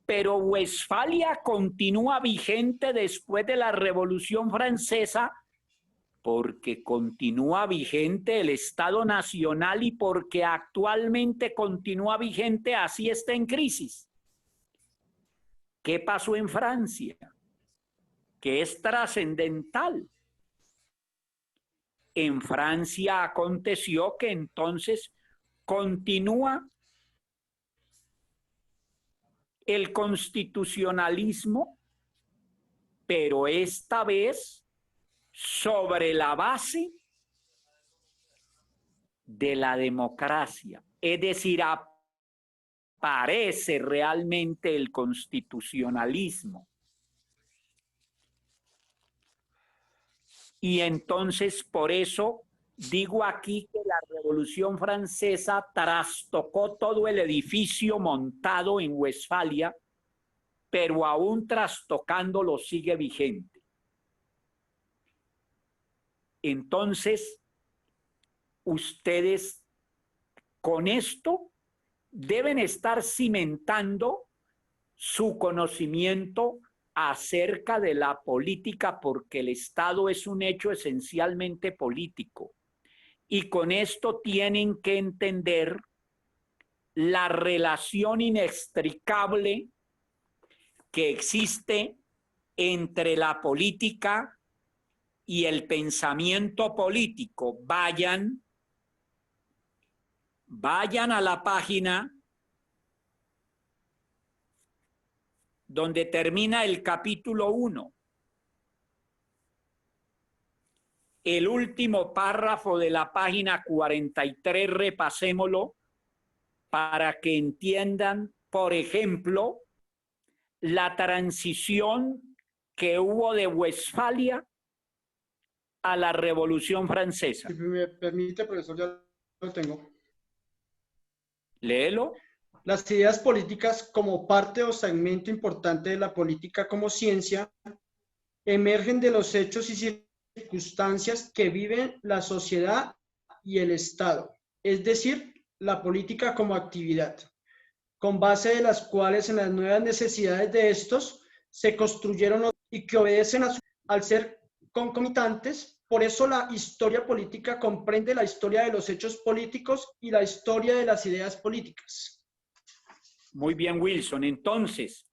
pero Westfalia continúa vigente después de la Revolución Francesa Porque continúa vigente el Estado Nacional y porque actualmente continúa vigente, así está en crisis. ¿Qué pasó en Francia? Que es trascendental. En Francia aconteció que entonces continúa el constitucionalismo, pero esta vez sobre la base de la democracia. Es decir, aparece realmente el constitucionalismo. Y entonces, por eso digo aquí que la Revolución Francesa trastocó todo el edificio montado en Westfalia, pero aún trastocándolo sigue vigente. Entonces, ustedes con esto deben estar cimentando su conocimiento acerca de la política, porque el Estado es un hecho esencialmente político. Y con esto tienen que entender la relación inextricable que existe entre la política y el pensamiento político. Vayan a la página donde termina el capítulo 1. El último párrafo de la página 43, repasémoslo para que entiendan, por ejemplo, la transición que hubo de Westfalia a la Revolución Francesa. Si me permite, profesor, ya lo tengo. Léelo. Las ideas políticas como parte o segmento importante de la política como ciencia emergen de los hechos y circunstancias que viven la sociedad y el Estado, es decir, la política como actividad, con base de las cuales en las nuevas necesidades de estos se construyeron y que obedecen al ser concomitantes. Por eso la historia política comprende la historia de los hechos políticos y la historia de las ideas políticas. Muy bien, Wilson. Entonces,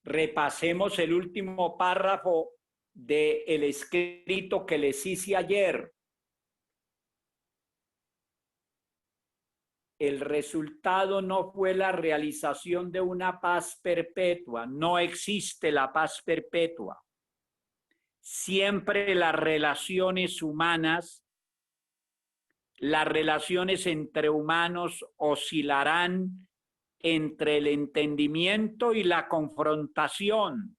repasemos el último párrafo del escrito que les hice ayer. El resultado no fue la realización de una paz perpetua. No existe la paz perpetua. Siempre las relaciones humanas, las relaciones entre humanos oscilarán entre el entendimiento y la confrontación.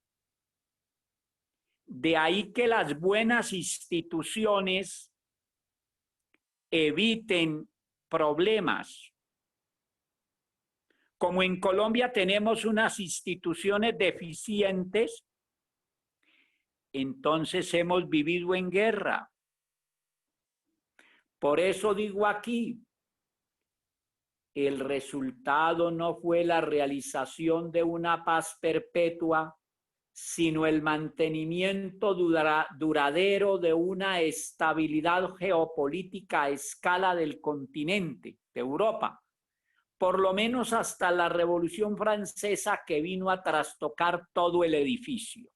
De ahí que las buenas instituciones eviten problemas. Como en Colombia tenemos unas instituciones deficientes, entonces hemos vivido en guerra. Por eso digo aquí, el resultado no fue la realización de una paz perpetua, sino el mantenimiento duradero de una estabilidad geopolítica a escala del continente, de Europa, por lo menos hasta la Revolución Francesa, que vino a trastocar todo el edificio.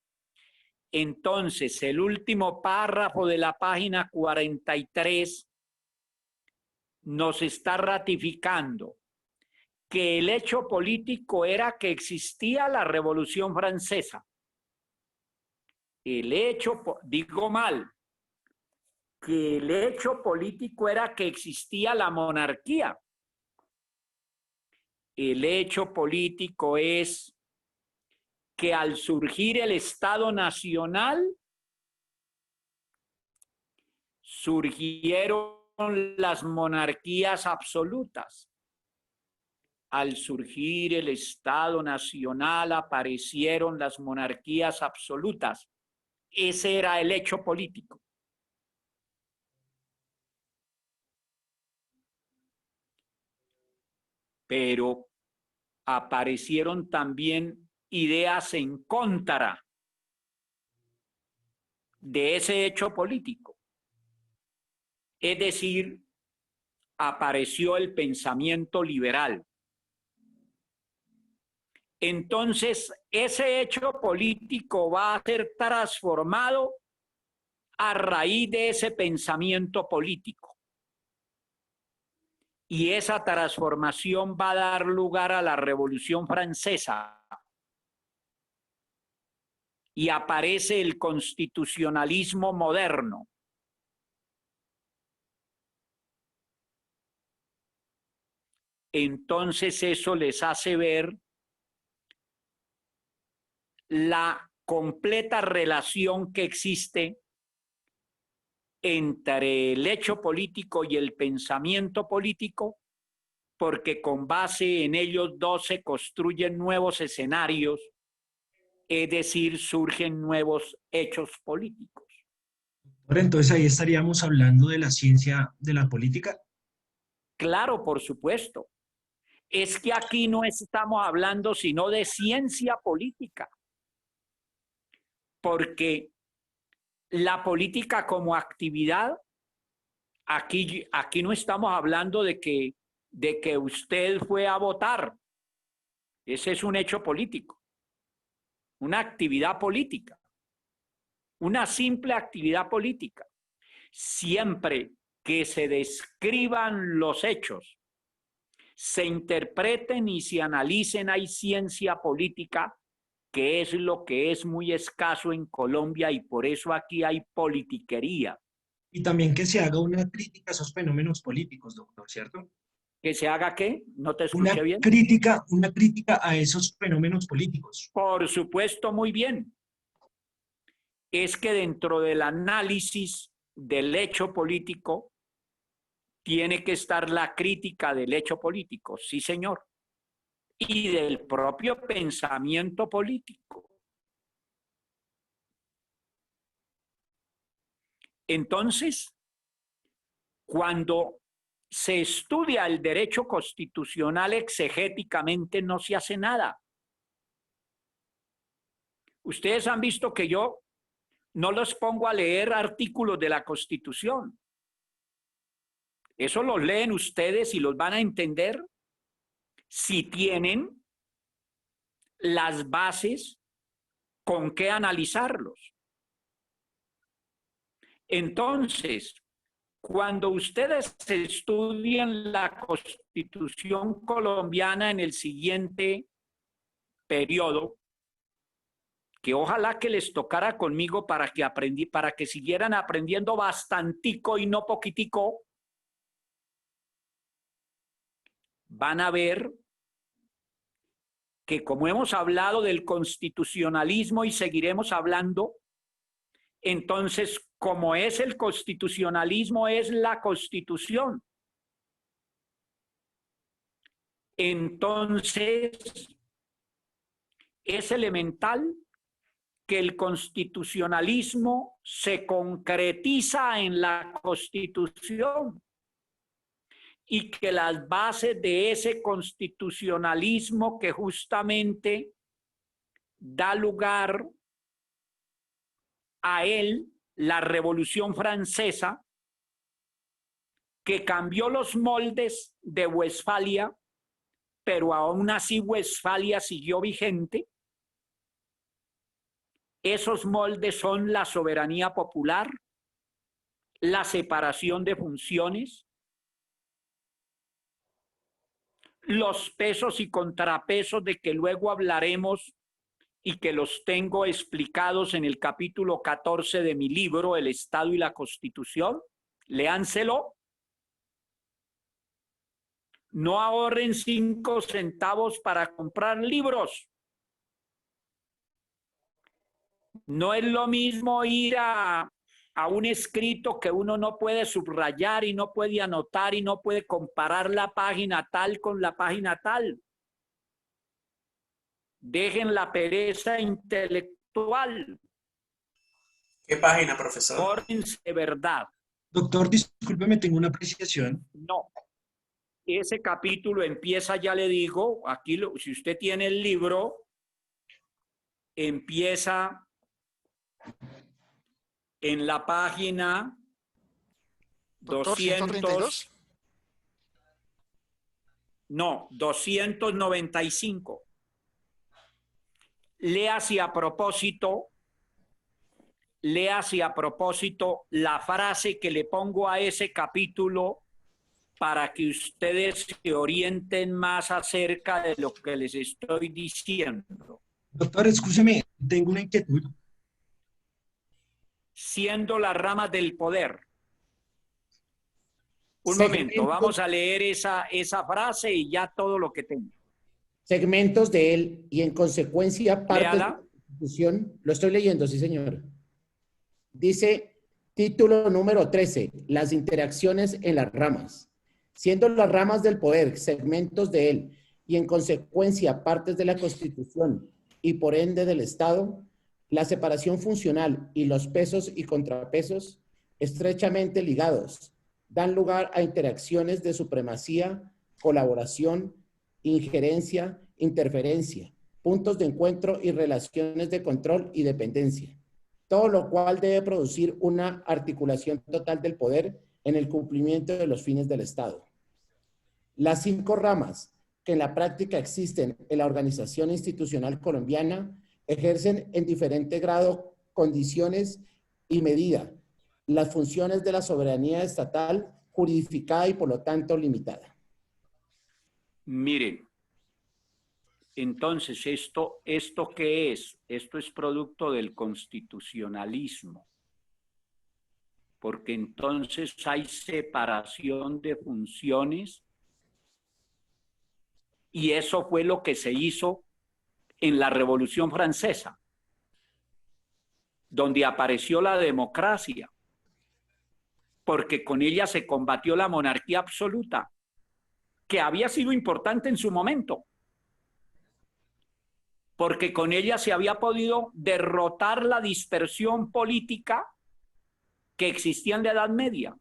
Entonces, el último párrafo de la página 43 nos está ratificando que el hecho político era que existía la Revolución Francesa. El hecho, digo mal, que el hecho político era que existía la monarquía. El hecho político es que al surgir el Estado Nacional, surgieron las monarquías absolutas. Al surgir el Estado Nacional, aparecieron las monarquías absolutas. Ese era el hecho político. Pero aparecieron también ideas en contra de ese hecho político. Es decir, apareció el pensamiento liberal. Entonces, ese hecho político va a ser transformado a raíz de ese pensamiento político. Y esa transformación va a dar lugar a la Revolución Francesa. Y aparece el constitucionalismo moderno. Entonces eso les hace ver la completa relación que existe entre el hecho político y el pensamiento político, porque con base en ellos dos se construyen nuevos escenarios, es decir, surgen nuevos hechos políticos. Entonces ahí estaríamos hablando de la ciencia de la política. Claro, por supuesto. Es que aquí no estamos hablando sino de ciencia política, porque la política como actividad, aquí no estamos hablando de que usted fue a votar. Ese es un hecho político, una actividad política, una simple actividad política. Siempre que se describan los hechos, se interpreten y se analicen, hay ciencia política, que es lo que es muy escaso en Colombia y por eso aquí hay politiquería. Y también que se haga una crítica a esos fenómenos políticos, doctor, ¿cierto? ¿Que se haga qué? ¿No te escuché bien? Una crítica a esos fenómenos políticos. Por supuesto, muy bien. Es que dentro del análisis del hecho político tiene que estar la crítica del hecho político, sí señor, y del propio pensamiento político. Entonces, cuando se estudia el derecho constitucional exegéticamente, no se hace nada. Ustedes han visto que yo no los pongo a leer artículos de la Constitución. Eso los leen ustedes y los van a entender si tienen las bases con qué analizarlos. Entonces, cuando ustedes estudian la Constitución colombiana en el siguiente periodo, que ojalá que les tocara conmigo para que siguieran aprendiendo bastantico y no poquitico, van a ver que como hemos hablado del constitucionalismo y seguiremos hablando, entonces como es el constitucionalismo, es la Constitución. Entonces es elemental que el constitucionalismo se concretiza en la Constitución y que las bases de ese constitucionalismo que justamente da lugar a él, la Revolución Francesa, que cambió los moldes de Westfalia, pero aún así Westfalia siguió vigente. Esos moldes son la soberanía popular, la separación de funciones, los pesos y contrapesos de que luego hablaremos y que los tengo explicados en el capítulo 14 de mi libro, El Estado y la Constitución. Léanselo. No ahorren 5 centavos para comprar libros. No es lo mismo ir a un escrito que uno no puede subrayar y no puede anotar y no puede comparar la página tal con la página tal. Dejen la pereza intelectual. ¿Qué página, profesor? Órdense de verdad. Doctor, discúlpeme, tengo una apreciación. No. Ese capítulo empieza, ya le digo, aquí si usted tiene el libro, empieza en la página Doctor, 132. No, 295. Léase a propósito la frase que le pongo a ese capítulo para que ustedes se orienten más acerca de lo que les estoy diciendo. Doctor, escúcheme, tengo una inquietud. Siendo las ramas del poder. Un Segmentos. momento, vamos a leer esa frase y ya todo lo que tengo. Segmentos de él y en consecuencia parte de Léala. la Constitución. Lo estoy leyendo, sí, señor. Dice, título número 13, las interacciones en las ramas. Siendo las ramas del poder segmentos de él y en consecuencia partes de la Constitución y por ende del Estado, la separación funcional y los pesos y contrapesos estrechamente ligados dan lugar a interacciones de supremacía, colaboración, injerencia, interferencia, puntos de encuentro y relaciones de control y dependencia. Todo lo cual debe producir una articulación total del poder en el cumplimiento de los fines del Estado. Las 5 ramas que en la práctica existen en la organización institucional colombiana ejercen en diferente grado, condiciones y medida las funciones de la soberanía estatal juridificada y por lo tanto limitada. Miren, entonces, ¿esto qué es? Esto es producto del constitucionalismo, porque entonces hay separación de funciones y eso fue lo que se hizo en la Revolución Francesa, donde apareció la democracia, porque con ella se combatió la monarquía absoluta, que había sido importante en su momento, porque con ella se había podido derrotar la dispersión política que existía en la Edad Media.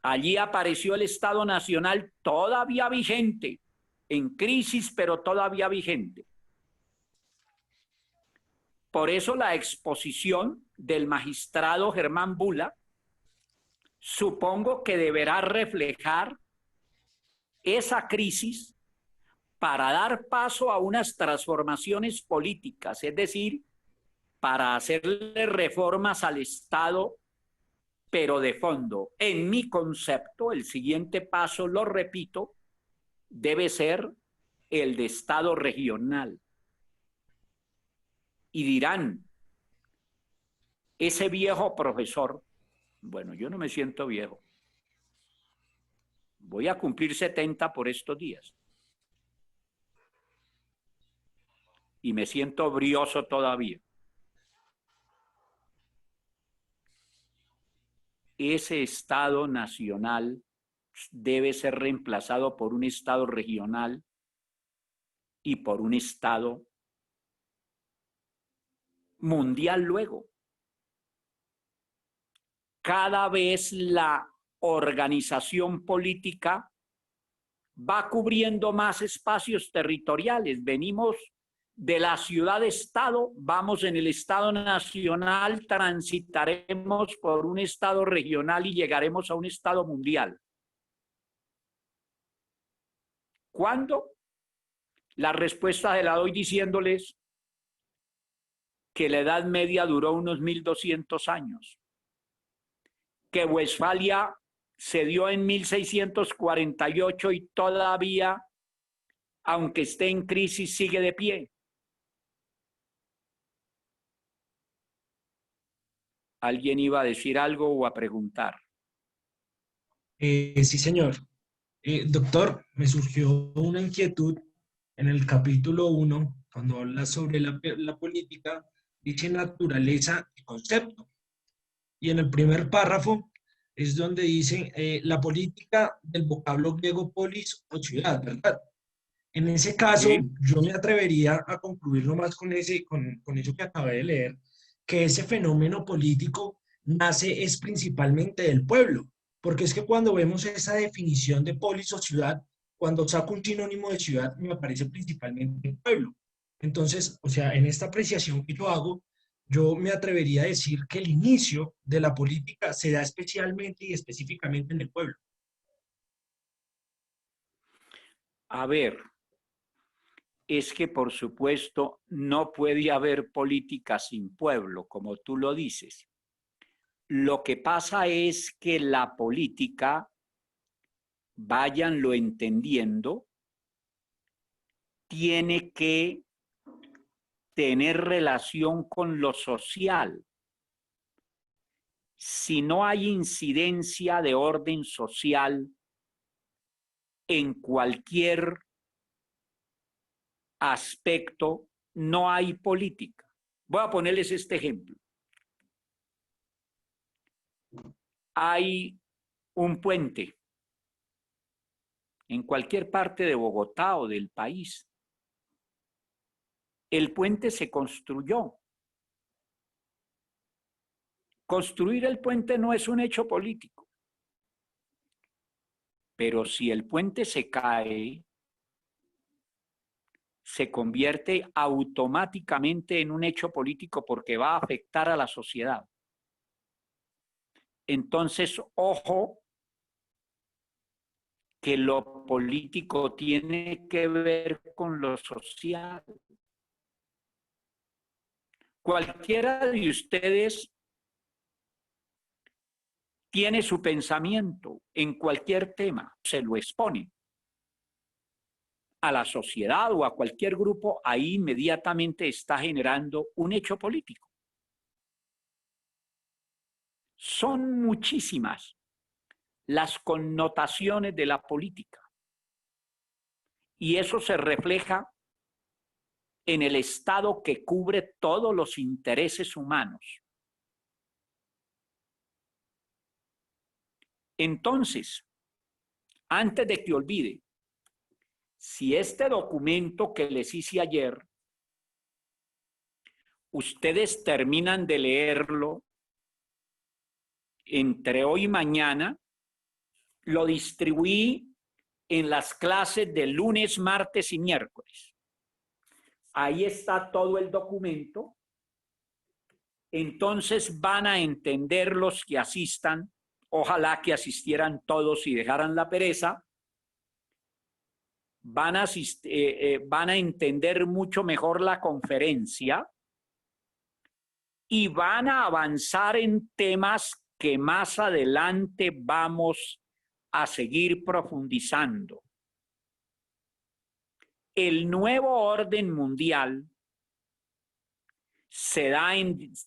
Allí apareció el Estado Nacional todavía vigente, en crisis, pero todavía vigente. Por eso la exposición del magistrado Germán Bula, supongo que deberá reflejar esa crisis para dar paso a unas transformaciones políticas, es decir, para hacerle reformas al Estado, pero de fondo. En mi concepto, el siguiente paso, lo repito, debe ser el de Estado regional. Y dirán, ese viejo profesor, bueno, yo no me siento viejo, voy a cumplir 70 por estos días. Y me siento brioso todavía. Ese Estado nacional debe ser reemplazado por un Estado regional y por un Estado mundial luego. Cada vez la organización política va cubriendo más espacios territoriales. Venimos de la ciudad-estado, vamos en el Estado nacional, transitaremos por un Estado regional y llegaremos a un Estado mundial. ¿Cuándo? La respuesta se la doy diciéndoles que la Edad Media duró unos 1200 años, que Westfalia se dio en 1648 y todavía, aunque esté en crisis, sigue de pie. ¿Alguien iba a decir algo o a preguntar? Sí, señor. Doctor, me surgió una inquietud en el capítulo 1, cuando habla sobre la política, dice naturaleza y concepto. Y en el primer párrafo es donde dice la política del vocablo griego polis o ciudad, ¿verdad? En ese caso, Sí. yo me atrevería a concluir nomás con eso que acabé de leer, que ese fenómeno político nace es principalmente del pueblo, porque es que cuando vemos esa definición de polis o ciudad, cuando saco un sinónimo de ciudad, me aparece principalmente el pueblo. Entonces, o sea, en esta apreciación que yo hago, yo me atrevería a decir que el inicio de la política se da especialmente y específicamente en el pueblo. A ver, es que por supuesto no puede haber política sin pueblo, como tú lo dices. Lo que pasa es que la política, váyanlo entendiendo, tiene que tener relación con lo social. Si no hay incidencia de orden social en cualquier aspecto, no hay política. Voy a ponerles este ejemplo. Hay un puente en cualquier parte de Bogotá o del país. El puente se construyó. Construir el puente no es un hecho político. Pero si el puente se cae, se convierte automáticamente en un hecho político porque va a afectar a la sociedad. Entonces, ojo, que lo político tiene que ver con lo social. Cualquiera de ustedes tiene su pensamiento en cualquier tema, se lo expone a la sociedad o a cualquier grupo, ahí inmediatamente está generando un hecho político. Son muchísimas las connotaciones de la política y eso se refleja en el Estado que cubre todos los intereses humanos. Entonces, antes de que olvide, si este documento que les hice ayer, ustedes terminan de leerlo entre hoy y mañana, lo distribuí en las clases de lunes, martes y miércoles. Ahí está todo el documento. Entonces van a entender los que asistan, ojalá que asistieran todos y dejaran la pereza, van a entender mucho mejor la conferencia y van a avanzar en temas que más adelante vamos a seguir profundizando. El nuevo orden mundial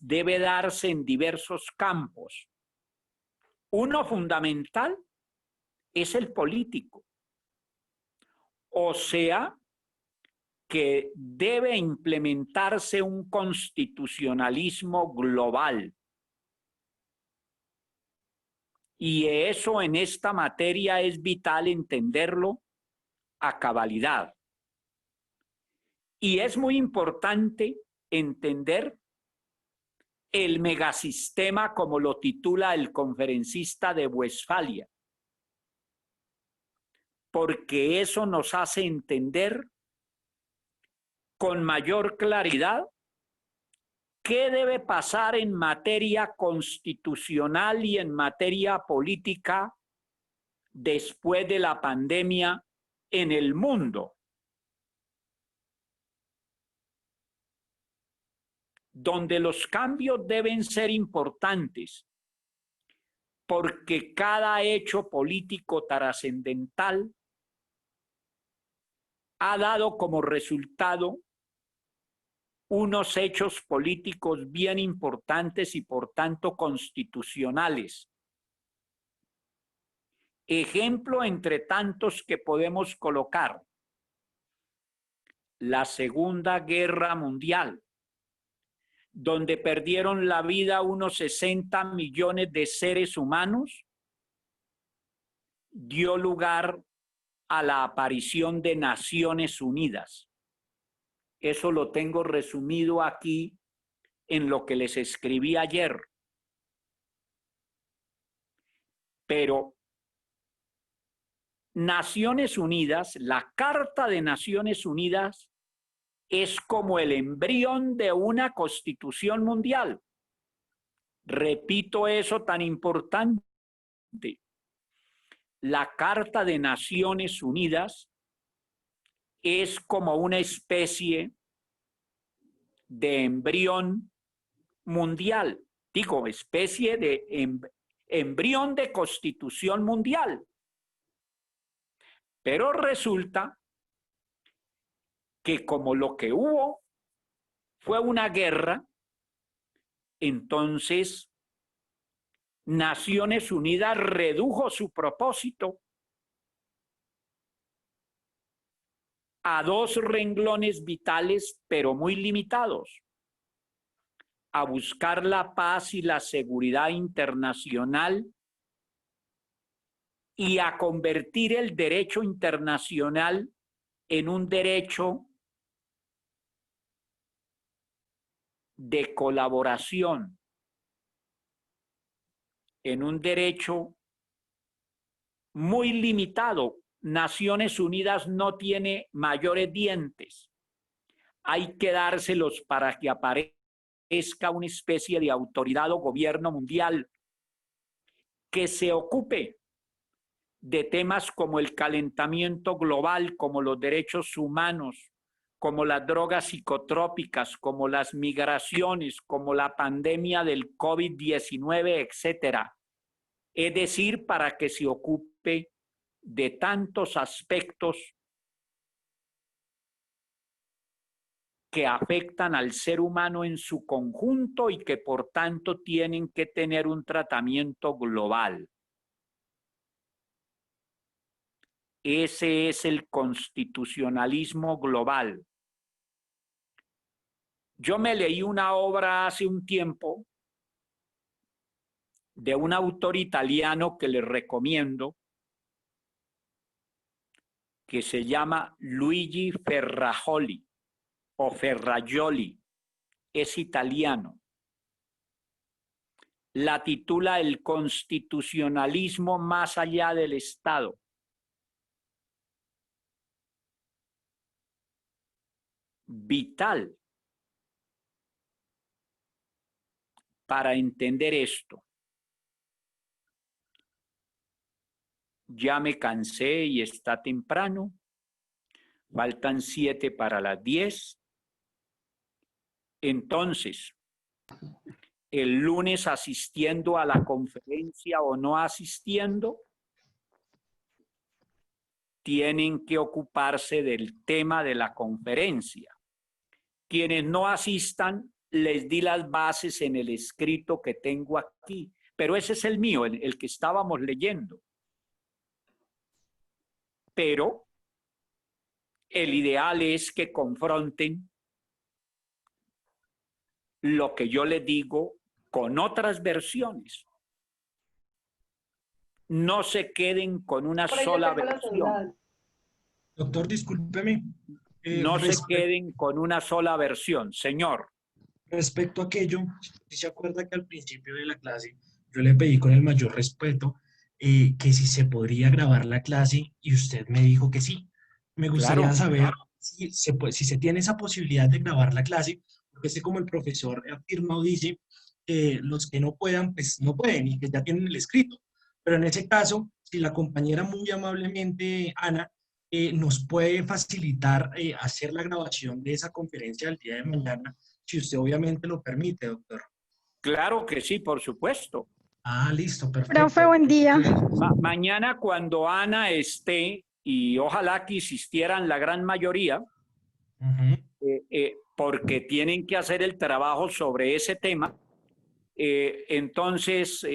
debe darse en diversos campos. Uno fundamental es el político. O sea, que debe implementarse un constitucionalismo global. Y eso en esta materia es vital entenderlo a cabalidad. Y es muy importante entender el megasistema, como lo titula el conferencista de Westfalia, porque eso nos hace entender con mayor claridad qué debe pasar en materia constitucional y en materia política después de la pandemia en el mundo. Donde los cambios deben ser importantes, porque cada hecho político trascendental ha dado como resultado unos hechos políticos bien importantes y por tanto constitucionales. Ejemplo entre tantos que podemos colocar: la Segunda Guerra Mundial, donde perdieron la vida unos 60 millones de seres humanos, dio lugar a la aparición de Naciones Unidas. Eso lo tengo resumido aquí en lo que les escribí ayer. Pero Naciones Unidas, la Carta de Naciones Unidas, es como el embrión de una constitución mundial. Repito eso tan importante. La Carta de Naciones Unidas es como una especie de embrión mundial. Digo, especie de embrión de constitución mundial. Pero resulta que como lo que hubo fue una guerra, entonces Naciones Unidas redujo su propósito a 2 renglones vitales, pero muy limitados: a buscar la paz y la seguridad internacional y a convertir el derecho internacional en un derecho de colaboración, en un derecho muy limitado. Naciones Unidas no tiene mayores dientes. Hay que dárselos para que aparezca una especie de autoridad o gobierno mundial que se ocupe de temas como el calentamiento global, como los derechos humanos, como las drogas psicotrópicas, como las migraciones, como la pandemia del COVID-19, etcétera. Es decir, para que se ocupe de tantos aspectos que afectan al ser humano en su conjunto y que por tanto tienen que tener un tratamiento global. Ese es el constitucionalismo global. Yo me leí una obra hace un tiempo de un autor italiano que les recomiendo, que se llama Luigi Ferrajoli o Ferrajoli, es italiano. La titula El constitucionalismo más allá del Estado. Vital para entender esto. Ya me cansé y está temprano. Faltan 7 para las 10. Entonces, el lunes asistiendo a la conferencia o no asistiendo, tienen que ocuparse del tema de la conferencia. Quienes no asistan, les di las bases en el escrito que tengo aquí, pero ese es el mío, el que estábamos leyendo. Pero el ideal es que confronten lo que yo les digo con otras versiones. No se queden con una sola versión. Doctor, discúlpeme. No se queden con una sola versión, señor. Respecto a aquello, si se acuerda que al principio de la clase yo le pedí con el mayor respeto que si se podría grabar la clase y usted me dijo que sí. Me gustaría saber si se tiene esa posibilidad de grabar la clase, porque sé como el profesor afirma o dice que los que no puedan, pues no pueden y que ya tienen el escrito. Pero en ese caso, si la compañera muy amablemente, Ana, nos puede facilitar hacer la grabación de esa conferencia del día de mañana, si usted obviamente lo permite, doctor. Claro que sí, por supuesto. Ah, listo, perfecto. Profe, buen día. Mañana cuando Ana esté, y ojalá que insistieran la gran mayoría, porque tienen que hacer el trabajo sobre ese tema, entonces,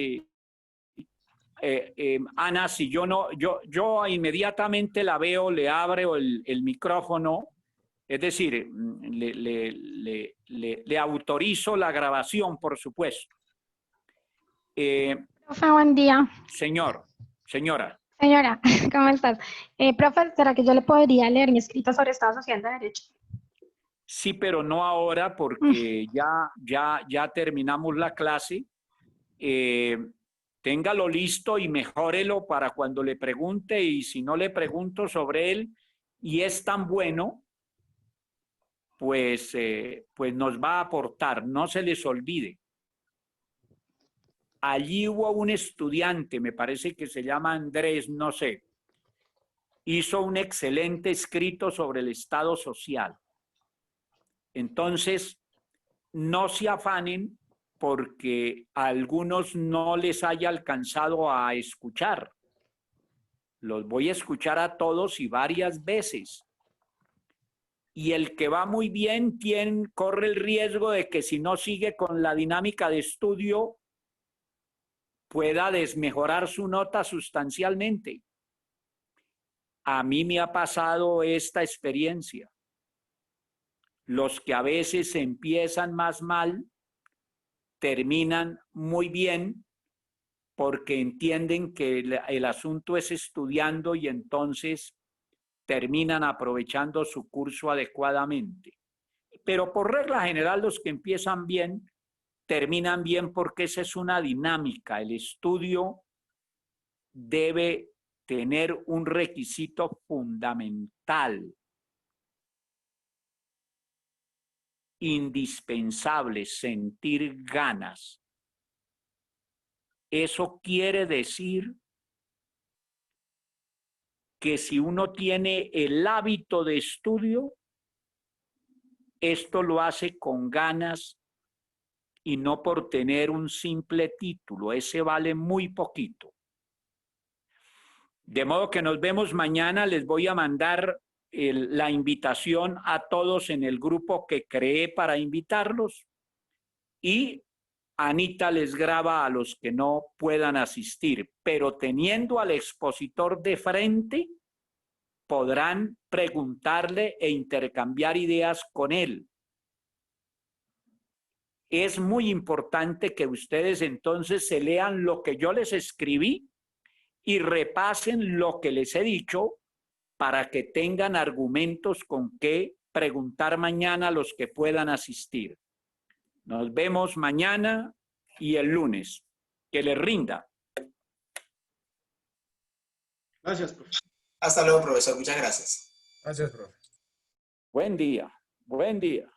Ana, si yo inmediatamente la veo, le abro el micrófono, es decir, le autorizo la grabación, por supuesto. Profe, buen día. Señora. Señora, ¿cómo estás? Profe, ¿será que yo le podría leer mi escrito sobre Estado Social de Derecho? Sí, pero no ahora porque ya terminamos la clase. Téngalo listo y mejórelo para cuando le pregunte, y si no le pregunto sobre él y es tan bueno, pues nos va a aportar. No se les olvide. Allí hubo un estudiante, me parece que se llama Andrés, no sé, hizo un excelente escrito sobre el Estado social. Entonces, no se afanen porque a algunos no les haya alcanzado a escuchar. Los voy a escuchar a todos y varias veces. Y el que va muy bien corre el riesgo de que si no sigue con la dinámica de estudio, pueda desmejorar su nota sustancialmente. A mí me ha pasado esta experiencia. Los que a veces empiezan más mal, terminan muy bien porque entienden que el asunto es estudiando y entonces terminan aprovechando su curso adecuadamente. Pero por regla general, los que empiezan bien, terminan bien porque esa es una dinámica. El estudio debe tener un requisito fundamental, indispensable: sentir ganas. Eso quiere decir que si uno tiene el hábito de estudio, esto lo hace con ganas y no por tener un simple título. Ese vale muy poquito. De modo que nos vemos mañana. Les voy a mandar la invitación a todos en el grupo que creé para invitarlos, y Anita les graba a los que no puedan asistir, pero teniendo al expositor de frente, podrán preguntarle e intercambiar ideas con él. Es muy importante que ustedes entonces se lean lo que yo les escribí y repasen lo que les he dicho para que tengan argumentos con qué preguntar mañana a los que puedan asistir. Nos vemos mañana y el lunes. Que les rinda. Gracias, profesor. Hasta luego, profesor. Muchas gracias. Gracias, profe. Buen día. Buen día.